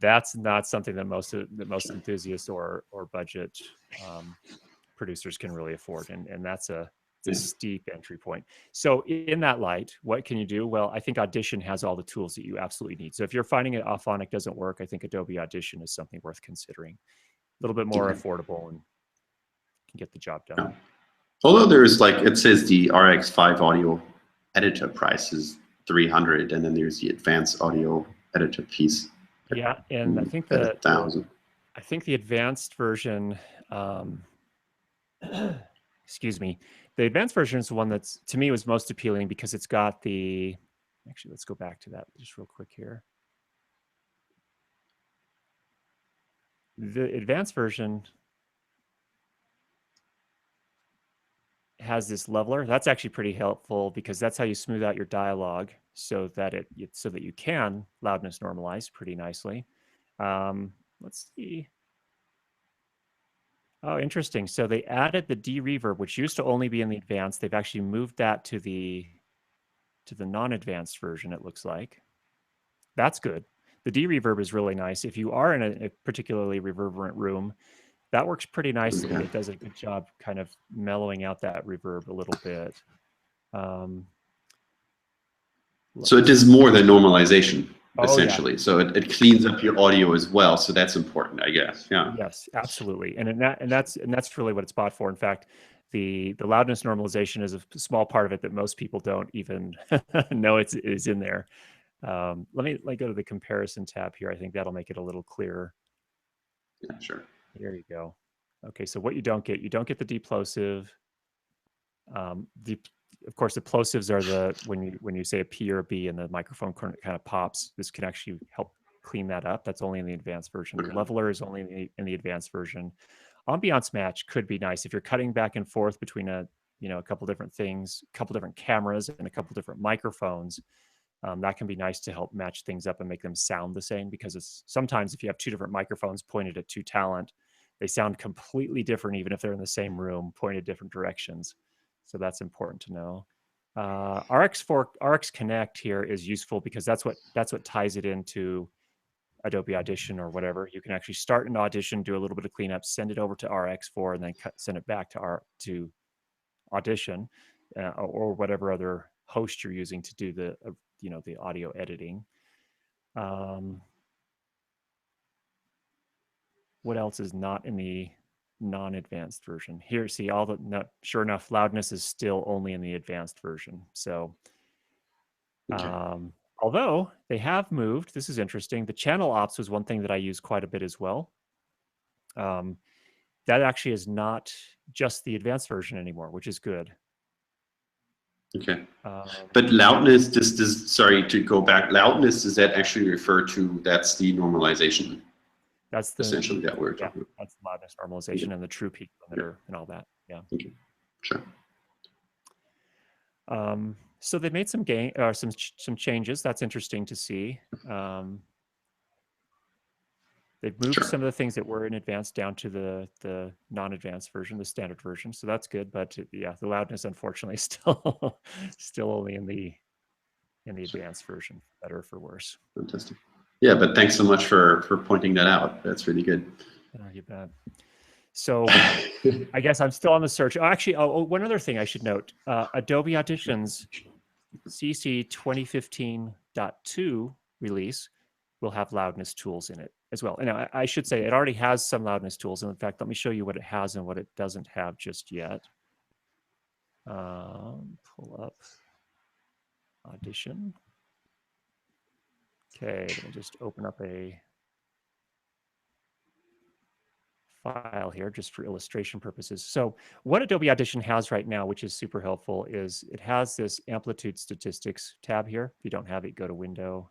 that's not something that most enthusiasts or budget producers can really afford, and that's a steep entry point. So in that light, what can you do? Well, I think Audition has all the tools that you absolutely need. So if you're finding it Auphonic doesn't work, I think Adobe Audition is something worth considering. A little bit more affordable and can get the job done. Yeah. Although there's like, it says the RX5 audio editor price is $300, and then there's the advanced audio editor piece. Yeah, and I think at $1,000. I think the advanced version, excuse me, the advanced version is the one that's, to me, was most appealing because it's got the, actually, let's go back to that just real quick here. The advanced version has this leveler. That's actually pretty helpful because that's how you smooth out your dialogue so that you can loudness normalize pretty nicely. Let's see. Oh, interesting. So they added the de-reverb, which used to only be in the advanced. They've actually moved that to the non-advanced version, it looks like. That's good. The de-reverb is really nice. If you are in a particularly reverberant room, that works pretty nicely. Okay. It does a good job kind of mellowing out that reverb a little bit. So it is more than normalization, essentially. Yeah. So it cleans up your audio as well. So that's important, I guess. Yeah. Yes, absolutely. And that's really what it's bought for. In fact, the loudness normalization is a small part of it that most people don't even know is in there. Let me go to the comparison tab here. I think that'll make it a little clearer. Yeah, sure. There you go. Okay, so what you don't get the deplosive. Of course, the plosives are the when you say a P or a B and the microphone kind of pops. This can actually help clean that up. That's only in the advanced version. Okay. The leveler is only in the advanced version. Ambiance match could be nice if you're cutting back and forth between a couple different things, a couple different cameras, and a couple different microphones. That can be nice to help match things up and make them sound the same, because sometimes if you have two different microphones pointed at two talent, they sound completely different even if they're in the same room, pointed different directions. So that's important to know. RX Connect here is useful because that's what ties it into Adobe Audition or whatever. You can actually start an Audition, do a little bit of cleanup, send it over to RX4, and then send it back to Audition or whatever other host you're using to do the the audio editing. What else is not in the non-advanced version? Here, see all the, sure enough, loudness is still only in the advanced version. So, Okay. although they have moved, this is interesting. The channel ops was one thing that I use quite a bit as well. That actually is not just the advanced version anymore, which is good. Okay. But loudness, sorry to go back, loudness, does that actually refer to, that's the normalization? That's the, essentially that we're talking about. That's the loudness normalization and the true peak limiter and all that. Yeah. Okay. Sure. So they made some some changes. That's interesting to see. They've moved some of the things that were in advanced down to the non-advanced version, the standard version. So that's good. But yeah, the loudness, unfortunately, is still only in the advanced version, for better or for worse. Fantastic. Yeah, but thanks so much for pointing that out. That's really good. Oh, you bet. So I guess I'm still on the search. Actually, one other thing I should note: Adobe Audition's CC 2015.2 release will have loudness tools in it as well. And I should say it already has some loudness tools. And in fact, let me show you what it has and what it doesn't have just yet. Pull up Audition. Okay, let me just open up a file here just for illustration purposes. So what Adobe Audition has right now, which is super helpful, is it has this amplitude statistics tab here. If you don't have it, go to Window,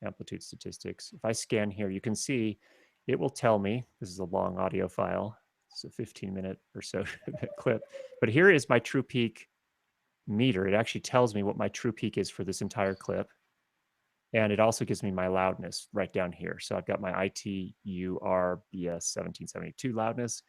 Amplitude Statistics. If I scan here, you can see it will tell me, this is a long audio file, it's a 15-minute or so clip, but here is my true peak meter. It actually tells me what my true peak is for this entire clip. And it also gives me my loudness right down here. So I've got my ITUR BS 1772 loudness.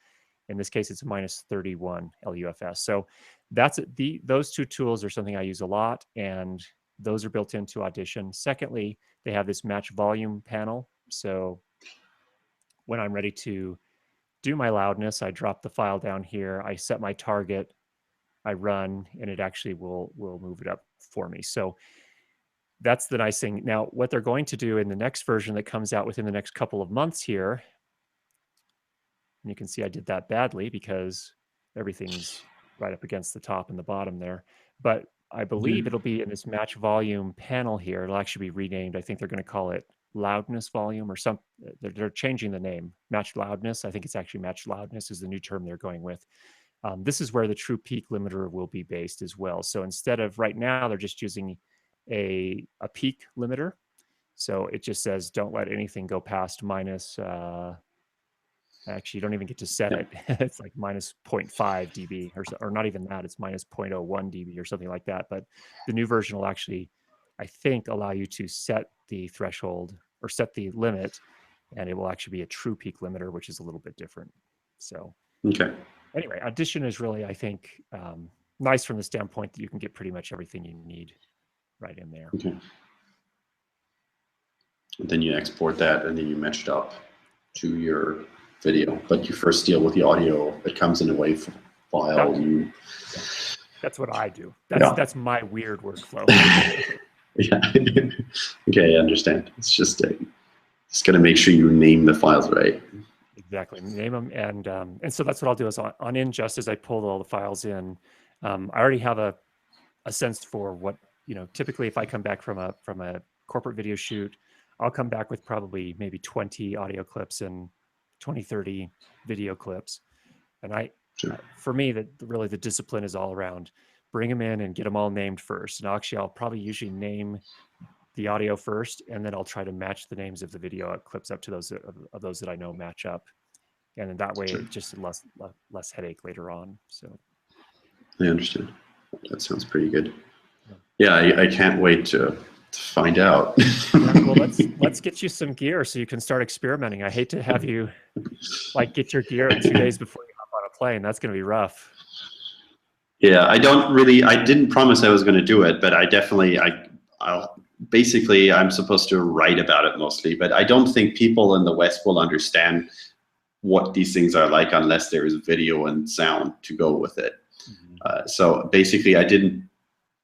In this case, it's minus 31 LUFS. So that's those two tools are something I use a lot, and those are built into Audition. Secondly, they have this match volume panel. So when I'm ready to do my loudness, I drop the file down here, I set my target, I run, and it actually will move it up for me. So that's the nice thing. Now, what they're going to do in the next version that comes out within the next couple of months here, and you can see I did that badly because everything's right up against the top and the bottom there. But I believe it'll be in this match volume panel here. It'll actually be renamed. I think they're going to call it loudness volume or some. They're changing the name. Match loudness. I think it's actually match loudness is the new term they're going with. This is where the true peak limiter will be based as well. So instead of right now, they're just using a peak limiter. So it just says don't let anything go past minus. Actually, you don't even get to set it. It's like minus 0.5 dB or not even that. It's minus 0.01 dB or something like that. But the new version will actually, I think, allow you to set the threshold or set the limit, and it will actually be a true peak limiter, which is a little bit different. So anyway, Audition is really, I think, nice from the standpoint that you can get pretty much everything you need right in there. Okay. And then you export that, and then you match it up to your video, but you first deal with the audio that comes in a WAV file. That's what I do. That's my weird workflow. Yeah. Okay, I understand. It's just got to make sure you name the files right. Exactly, name them, and so that's what I'll do is on ingest as I pull all the files in. I already have a sense for what, typically if I come back from a corporate video shoot, I'll come back with probably maybe 20 audio clips and 20, 30 video clips. And for me, really the discipline is all around bring them in and get them all named first. And actually, I'll probably usually name the audio first, and then I'll try to match the names of the video clips up to those of those that I know match up. And in that way, it's just less headache later on. So I understand. That sounds pretty good. Yeah, I can't wait to find out. Well, let's get you some gear so you can start experimenting. I hate to have you get your gear 2 days before you hop on a plane. That's going to be rough. Yeah, I didn't promise I was going to do it, but basically I'm supposed to write about it mostly, but I don't think people in the West will understand what these things are like unless there is video and sound to go with it. So basically I didn't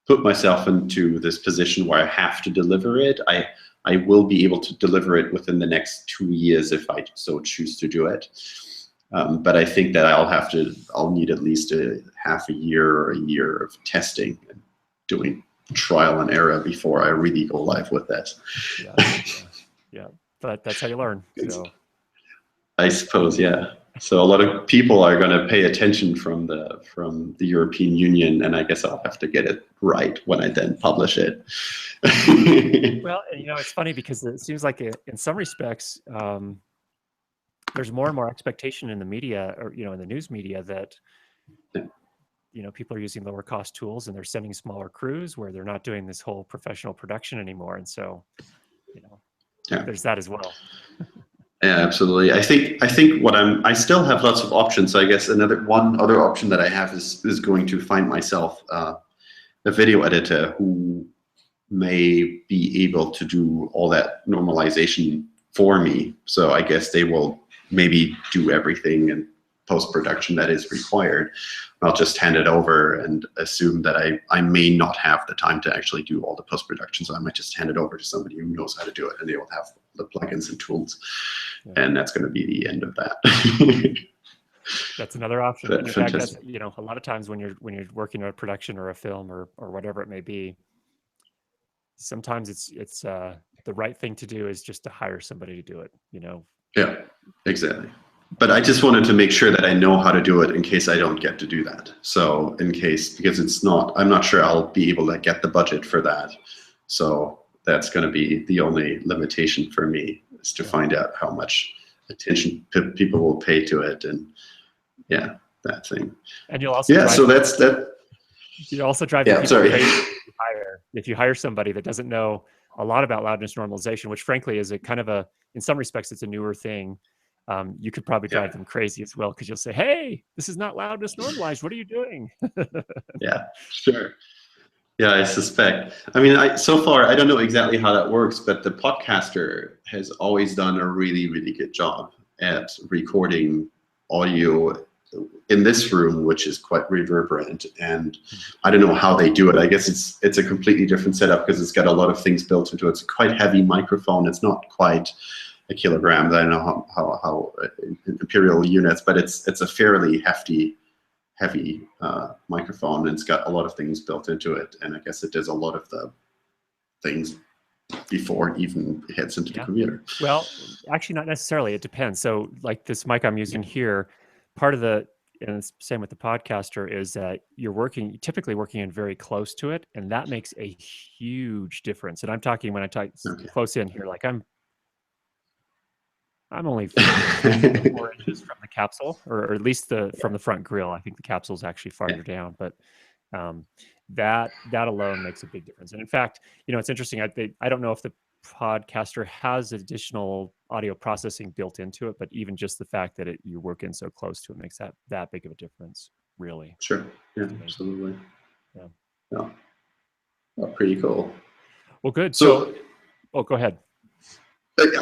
put myself into this position where I have to deliver it. I will be able to deliver it within the next 2 years if I so choose to do it. But I think that I'll need at least a half a year or a year of testing and doing trial and error before I really go live with that. Yeah. But that's how you learn. So I suppose, yeah. So a lot of people are going to pay attention from the European Union, and I guess I'll have to get it right when I then publish it. Well, it's funny because it seems like in some respects, there's more and more expectation in the media or, in the news media that, people are using lower cost tools and they're sending smaller crews where they're not doing this whole professional production anymore. And so, there's that as well. Yeah, absolutely. I think I still have lots of options. So I guess one other option that I have is going to find myself a video editor who may be able to do all that normalization for me. So I guess they will maybe do everything in post-production that is required. I'll just hand it over and assume that I may not have the time to actually do all the post-production. So I might just hand it over to somebody who knows how to do it, and they will have the plugins and tools. Yeah. And that's going to be the end of that. That's another option. In fact, that's, a lot of times when you're working on a production or a film or whatever it may be, sometimes it's the right thing to do is just to hire somebody to do it, Yeah, exactly. But I just wanted to make sure that I know how to do it in case I don't get to do that. So because I'm not sure I'll be able to get the budget for that. So that's going to be the only limitation for me, is to find out how much attention people will pay to it. And that thing. And you'll also You'll also drive people crazy if you hire somebody that doesn't know a lot about loudness normalization, which frankly is a kind of in some respects, it's a newer thing. you could probably drive them crazy as well, because you'll say, "Hey, this is not loudness normalized. What are you doing?" Yeah, sure. Yeah, I suspect. I mean, so far, I don't know exactly how that works, but the podcaster has always done a really, really good job at recording audio in this room, which is quite reverberant. And I don't know how they do it. I guess it's a completely different setup because it's got a lot of things built into it. It's a quite heavy microphone. It's not quite a kilogram. I don't know how imperial units, but it's a fairly heavy microphone, and it's got a lot of things built into it, and I guess it does a lot of the things before it even heads into the computer. Well, actually not necessarily, it depends. So like this mic I'm using here, part of the, and it's same with the podcaster, is that you're typically working in very close to it, and that makes a huge difference. And I'm talking, when I talk close in here, like I'm only 4 inches from the capsule, or at least from the front grill. I think the capsule is actually farther down, but that alone makes a big difference. And in fact, it's interesting. I don't know if the podcaster has additional audio processing built into it, but even just the fact that you work in so close to it makes that big of a difference, really. Sure. Yeah, absolutely. Yeah. Oh, pretty cool. Well, good. So, go ahead.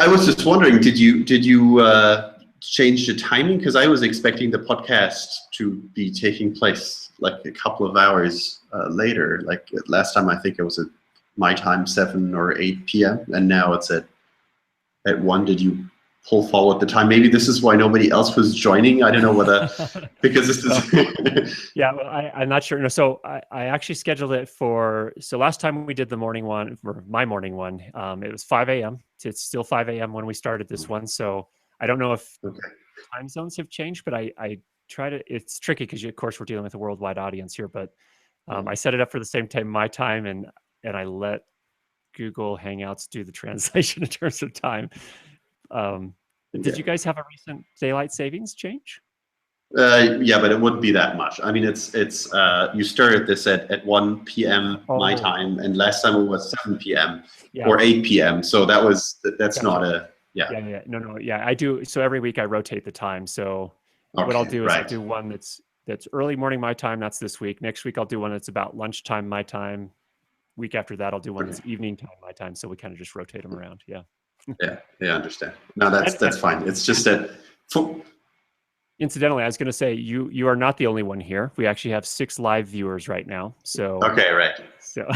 I was just wondering, did you change the timing? Because I was expecting the podcast to be taking place like a couple of hours later. Like last time, I think it was at my time, 7 or 8 p.m. And now it's at 1. Did you pull forward the time? Maybe this is why nobody else was joining. I don't know whether, because this is... Yeah, well, I'm not sure. No, so I actually scheduled it so last time we did the morning one, or my morning one, it was 5 a.m. It's still 5 a.m. when we started this one. So I don't know if time zones have changed, but I try to, it's tricky because of course we're dealing with a worldwide audience here, but I set it up for the same time, my time, and I let Google Hangouts do the translation in terms of time. Did you guys have a recent daylight savings change? Yeah, but it wouldn't be that much. I mean, it's you started this at 1 p.m. my time, and last time it was 7 p.m. or 8 p.m. So that's gotcha. Not a No, I do. So every week I rotate the time. So what I'll do is I'll do one that's early morning my time. That's this week. Next week I'll do one that's about lunchtime my time. Week after that I'll do one that's evening time my time. So we kind of just rotate them around. Yeah. Yeah, I understand. No, that's fine. It's just that. Incidentally, I was going to say you are not the only one here. We actually have 6 live viewers right now. So okay, right. So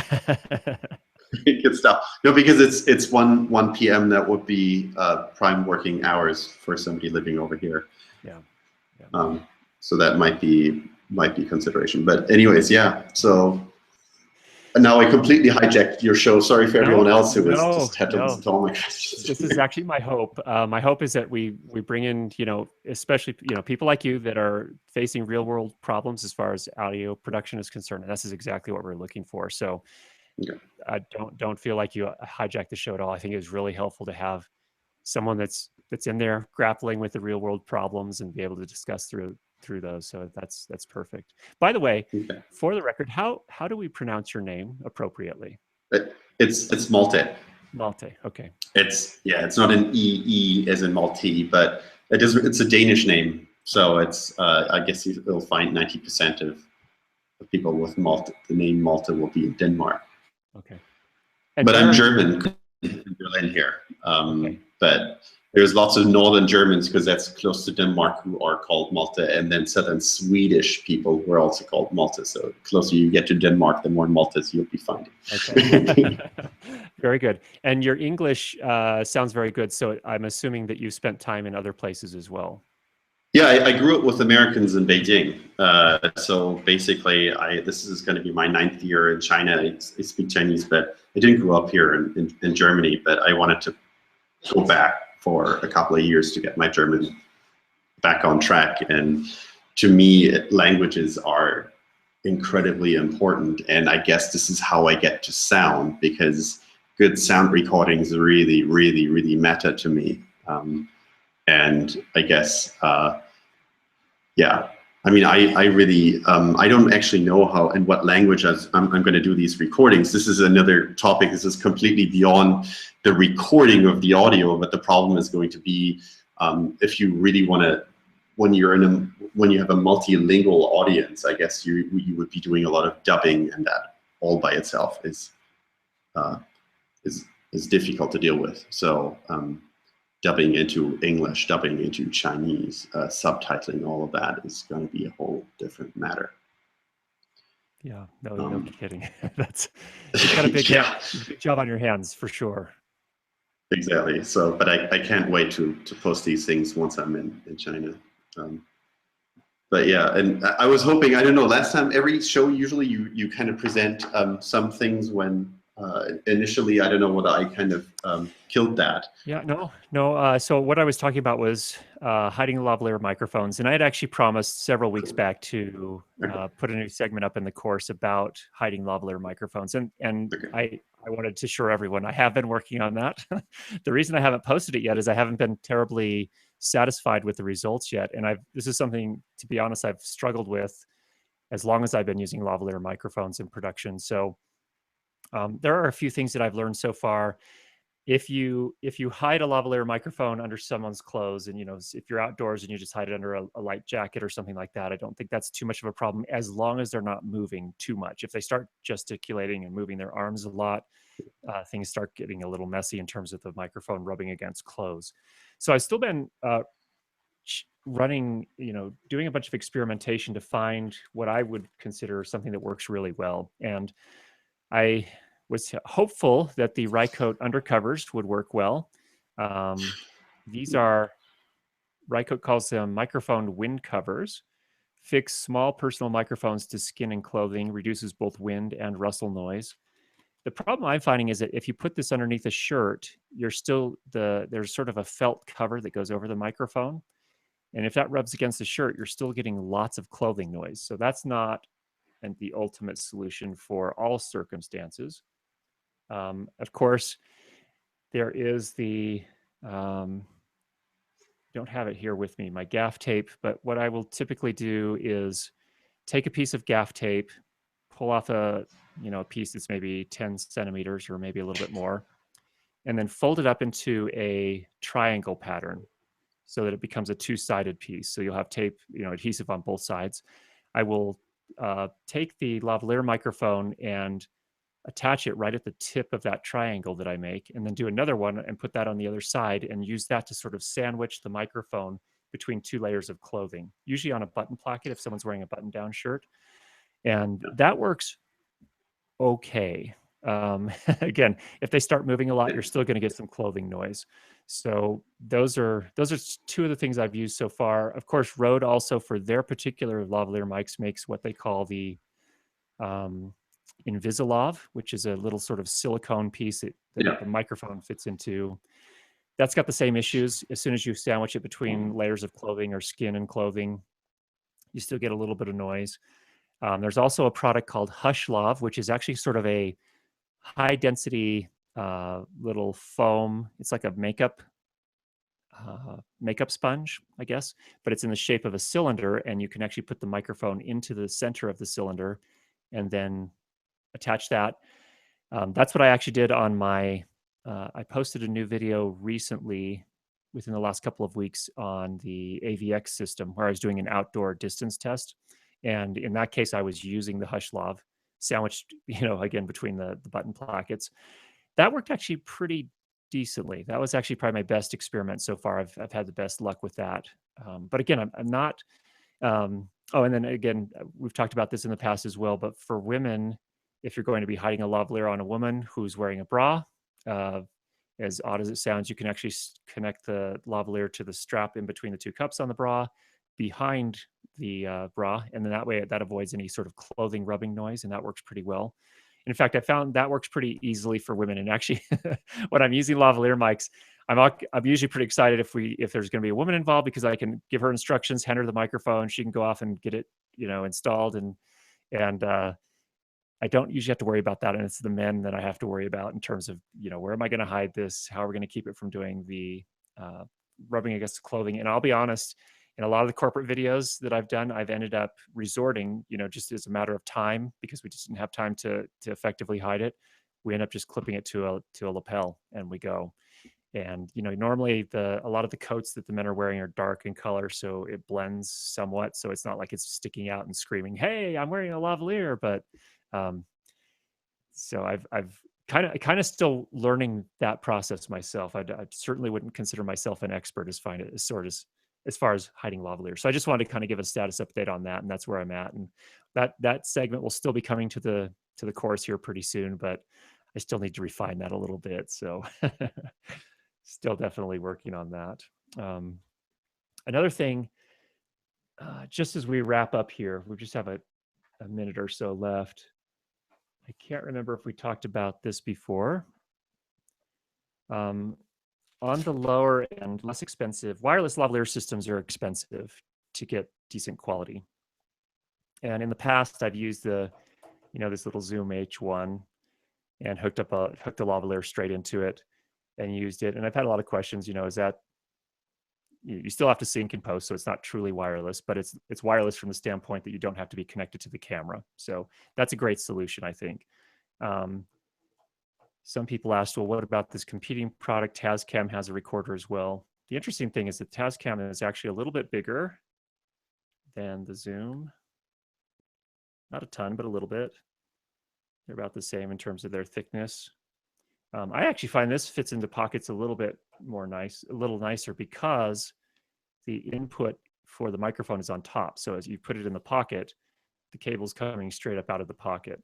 good stuff. No, because it's 1 p.m. That would be prime working hours for somebody living over here. Yeah. So that might be consideration. But anyways, yeah. So now I completely hijacked your show. Sorry for everyone else who just had to listen to all my questions. This is actually my hope. My hope is that we bring in, especially, people like you that are facing real world problems as far as audio production is concerned. And this is exactly what we're looking for. So don't feel like you hijacked the show at all. I think it was really helpful to have someone that's in there grappling with the real world problems and be able to discuss through those. So that's perfect. By the way, for the record, how do we pronounce your name appropriately? It's Malte. Malte. Okay. It's not an E as in Maltese, but it's a Danish name. So it's I guess you'll find 90% of people with Malte, the name Malte, will be in Denmark. Okay. But I'm German in Berlin here. But there's lots of northern Germans, because that's close to Denmark, who are called Malte, and then southern Swedish people who are also called Malte. So the closer you get to Denmark, the more Maltes you'll be finding. Okay. Very good. And your English sounds very good. So I'm assuming that you spent time in other places as well. Yeah, I grew up with Americans in Beijing. So basically, this is going to be my 9th year in China. I speak Chinese, but I didn't grow up here in Germany, but I wanted to go back for a couple of years to get my German back on track. And to me, languages are incredibly important. And I guess this is how I get to sound, because good sound recordings really, really, really matter to me. And I guess, yeah, I mean, I really, I don't actually know how and what language I'm going to do these recordings. This is another topic. This is completely beyond the recording of the audio, but the problem is going to be if you really want to, when you have a multilingual audience, I guess you would be doing a lot of dubbing, and that all by itself is difficult to deal with. So dubbing into English, dubbing into Chinese, subtitling, all of that is going to be a whole different matter. Yeah, no kidding. You've got a big job on your hands for sure. Exactly. So, but I can't wait to post these things once I'm in China. But yeah, and I was hoping, I don't know, last time, every show, usually you kind of present some things when initially, I don't know whether I kind of killed that. Yeah, no. So what I was talking about was hiding lavalier microphones. And I had actually promised several weeks back to put a new segment up in the course about hiding lavalier microphones. And I wanted to assure everyone I have been working on that. The reason I haven't posted it yet is I haven't been terribly satisfied with the results yet. And this is something, to be honest, I've struggled with as long as I've been using lavalier microphones in production. So there are a few things that I've learned so far. If you hide a lavalier microphone under someone's clothes, and if you're outdoors and you just hide it under a light jacket or something like that, I don't think that's too much of a problem, as long as they're not moving too much. If they start gesticulating and moving their arms a lot, things start getting a little messy in terms of the microphone rubbing against clothes. So I've still been running, doing a bunch of experimentation to find what I would consider something that works really well. And I was hopeful that the Rycote undercovers would work well. These are, Rycote calls them microphone wind covers. Fix small personal microphones to skin and clothing, reduces both wind and rustle noise. The problem I'm finding is that if you put this underneath a shirt, there's sort of a felt cover that goes over the microphone. And if that rubs against the shirt, you're still getting lots of clothing noise. So that's not the ultimate solution for all circumstances. Of course, there is the, don't have it here with me, my gaff tape, but what I will typically do is take a piece of gaff tape, pull off a piece that's maybe 10 centimeters or maybe a little bit more, and then fold it up into a triangle pattern so that it becomes a two-sided piece. So you'll have tape, adhesive on both sides. I will take the lavalier microphone and attach it right at the tip of that triangle that I make, and then do another one and put that on the other side and use that to sort of sandwich the microphone between two layers of clothing, usually on a button placket if someone's wearing a button-down shirt. And that works okay. Again, if they start moving a lot, you're still going to get some clothing noise. So those are two of the things I've used so far. Of course, Rode also, for their particular lavalier mics, makes what they call the Invisalav, which is a little sort of silicone piece that the microphone fits into. That's got the same issues. As soon as you sandwich it between layers of clothing or skin and clothing, you still get a little bit of noise. There's also a product called Hushlav, which is actually sort of a high density little foam. It's like a makeup sponge, I guess, but it's in the shape of a cylinder, and you can actually put the microphone into the center of the cylinder and then attach that. That's what I actually did on my, I posted a new video recently within the last couple of weeks on the AVX system where I was doing an outdoor distance test. And in that case, I was using the Hushlav sandwiched, again, between the button plackets. That worked actually pretty decently. That was actually probably my best experiment so far. I've had the best luck with that. But again, I'm not, oh, and then again, we've talked about this in the past as well, but for women, if you're going to be hiding a lavalier on a woman who's wearing a bra, as odd as it sounds, you can actually connect the lavalier to the strap in between the two cups on the bra behind the bra. And then that way that avoids any sort of clothing rubbing noise. And that works pretty well. In fact, I found that works pretty easily for women. And actually, when I'm using lavalier mics, I'm usually pretty excited if there's going to be a woman involved, because I can give her instructions, hand her the microphone, she can go off and get it, installed, and I don't usually have to worry about that. And it's the men that I have to worry about in terms of, where am I going to hide this? How are we going to keep it from doing the rubbing against the clothing? And I'll be honest, in a lot of the corporate videos that I've done, I've ended up resorting, just as a matter of time, because we just didn't have time to effectively hide it. We end up just clipping it to a lapel and we go. And normally a lot of the coats that the men are wearing are dark in color, so it blends somewhat. So it's not like it's sticking out and screaming, "Hey, I'm wearing a lavalier!" But so I've kind of still learning that process myself. I certainly wouldn't consider myself an expert as far as hiding lavalier. So I just wanted to kind of give a status update on that, and that's where I'm at. And that segment will still be coming to the course here pretty soon, but I still need to refine that a little bit. So still definitely working on that. Another thing, just as we wrap up here, we just have a minute or so left. I can't remember if we talked about this before. On the lower end, less expensive, wireless lavalier systems are expensive to get decent quality. And in the past, I've used this little Zoom H1 and hooked a lavalier straight into it and used it. And I've had a lot of questions, is that, you still have to sync and post, so it's not truly wireless, but it's wireless from the standpoint that you don't have to be connected to the camera. So that's a great solution, I think. Some people asked, well, what about this competing product? Tascam has a recorder as well. The interesting thing is that Tascam is actually a little bit bigger than the Zoom. Not a ton, but a little bit. They're about the same in terms of their thickness. I actually find this fits into pockets a little nicer because the input for the microphone is on top. So as you put it in the pocket, the cable's coming straight up out of the pocket.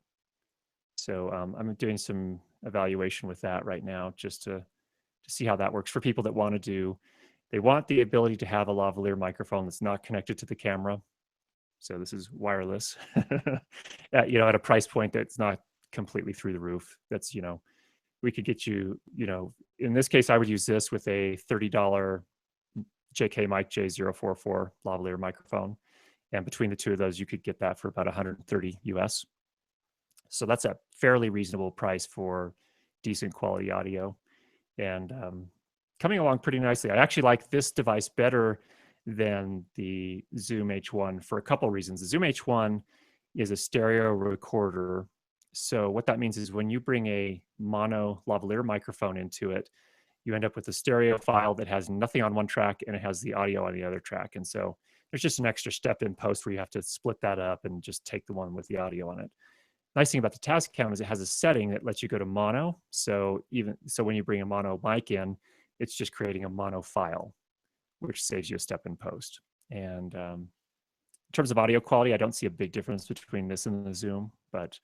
So I'm doing some evaluation with that right now, just to see how that works for people that they want the ability to have a lavalier microphone that's not connected to the camera. So this is wireless, at a price point that's not completely through the roof. That's, we could get you, in this case, I would use this with a $30 JK Mic J044 lavalier microphone. And between the two of those, you could get that for about 130 US. So that's a fairly reasonable price for decent quality audio. And coming along pretty nicely. I actually like this device better than the Zoom H1 for a couple reasons. The Zoom H1 is a stereo recorder. So what that means is when you bring a mono lavalier microphone into it, you end up with a stereo file that has nothing on one track and it has the audio on the other track. And so there's just an extra step in post where you have to split that up and just take the one with the audio on it. Nice thing about the Tascam is it has a setting that lets you go to mono. So when you bring a mono mic in, it's just creating a mono file, which saves you a step in post. And in terms of audio quality, I don't see a big difference between this and the Zoom, but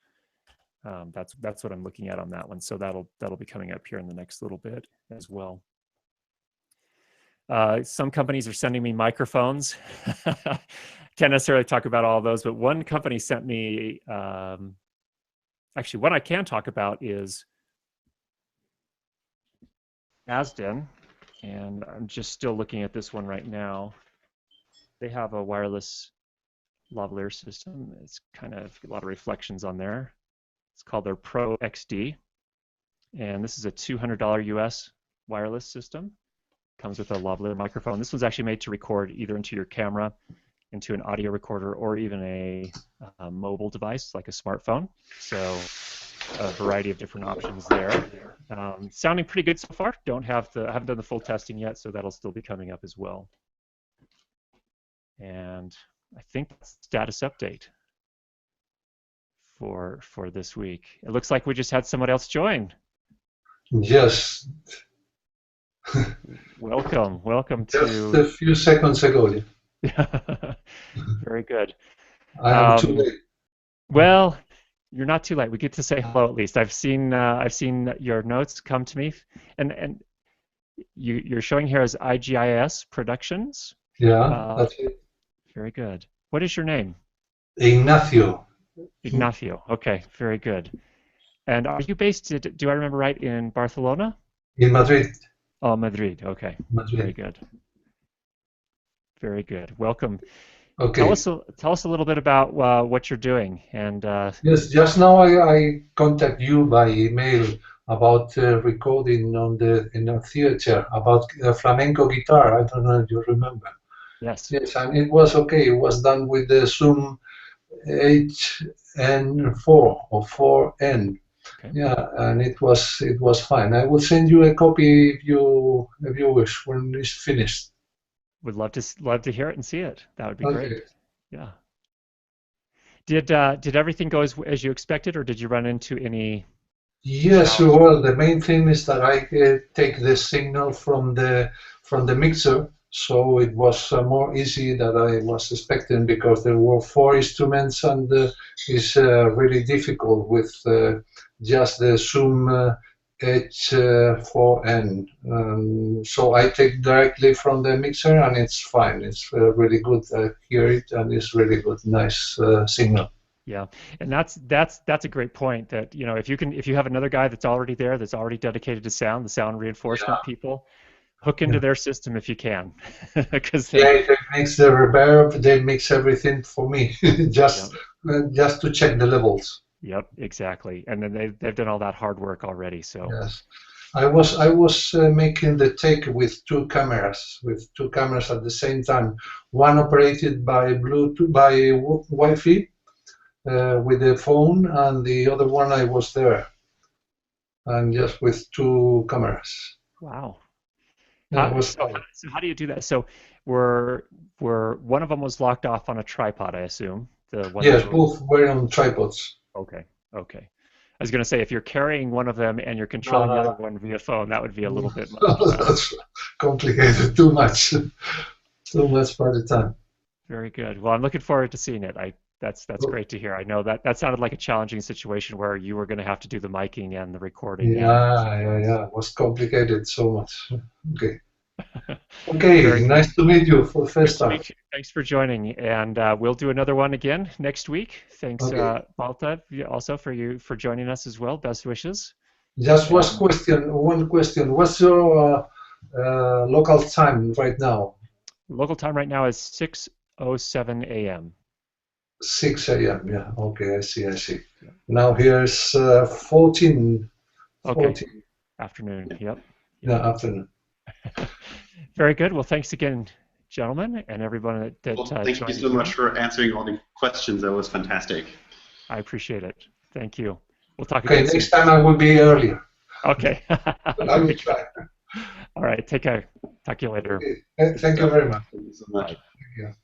that's what I'm looking at on that one. So that'll be coming up here in the next little bit as well. Some companies are sending me microphones. Can't necessarily talk about all of those, but one company sent me, actually one I can talk about is Asden, and I'm just still looking at this one right now. They have a wireless lavalier system. It's kind of a lot of reflections on there. It's called their Pro XD, and this is a $200 US wireless system. Comes with a lavalier microphone. This one's actually made to record either into your camera, into an audio recorder, or even a mobile device like a smartphone. So a variety of different options there. Sounding pretty good so far. I haven't done the full testing yet, so that'll still be coming up as well. And I think that's the status update for this week. It looks like we just had someone else join. Yes. Welcome Just to a few seconds ago. Very good. I am too late. Well, you're not too late. We get to say hello at least. I've seen your notes come to me, and you're showing here as IGIS Productions. Yeah, that's it. Very good. What is your name? Ignacio. Ignacio. Okay, very good. And are you based, do I remember right, in Barcelona? In Madrid. Oh, Madrid. Okay. Madrid. Very good. Very good. Welcome. Okay. Tell us a little bit about what you're doing. And yes, just now I contact you by email about recording in a theater about flamenco guitar. I don't know if you remember. Yes. Yes, and it was okay. It was done with the Zoom HN4 or 4N. Okay. Yeah, and it was fine. I will send you a copy if you wish when it's finished. Would love to hear it and see it. That would be Okay. great. Yeah. Did everything go as you expected, or did you run into any? Yes, Challenge. well, the main thing is that I take the signal from the mixer, so it was more easy than I was expecting because there were 4 instruments and it's really difficult with just the Zoom H4n. So I take directly from the mixer and it's fine. It's really good. I hear it and it's really good, nice signal. Yeah, and that's a great point. That if you have another guy that's already there, that's already dedicated to sound, the sound reinforcement people, hook into their system if you can, because they mix the reverb, they mix everything for me, just to check the levels. Yep, exactly. And then they've done all that hard work already. So yes, I was making the take with two cameras at the same time. One operated by Bluetooth, by Wi-Fi. With the phone, and the other one I was there, and just with two cameras. wow. So how do you do that? So were one of them was locked off on a tripod, I assume. The one. Yes, both were on tripods. Okay. I was going to say, if you're carrying one of them and you're controlling the other one via phone, that would be a little bit much. That's complicated. Too much for the time. Very good. Well, I'm looking forward to seeing it. That's great to hear. I know that sounded like a challenging situation where you were going to have to do the miking and the recording. Yeah. It was complicated so much. Okay. Okay. Nice to meet you for the first time. Thanks for joining, and we'll do another one again next week. Thanks, Balta, also for joining us as well. Best wishes. Just one question. What's your local time right now? Local time right now is 6:07 a.m. 6 a.m. Yeah. Okay. I see. Yeah. Now here's 14. Okay. Afternoon. Yep. Yeah. Afternoon. Very good. Well, thanks again, gentlemen, and everyone that thank you so much for answering all the questions. That was fantastic. I appreciate it. Thank you. We'll talk again. Okay. Next time I will be earlier. Okay. I will try. All right. Take care. Talk to you later. Okay. Thank you very much. Thank you so much. Bye.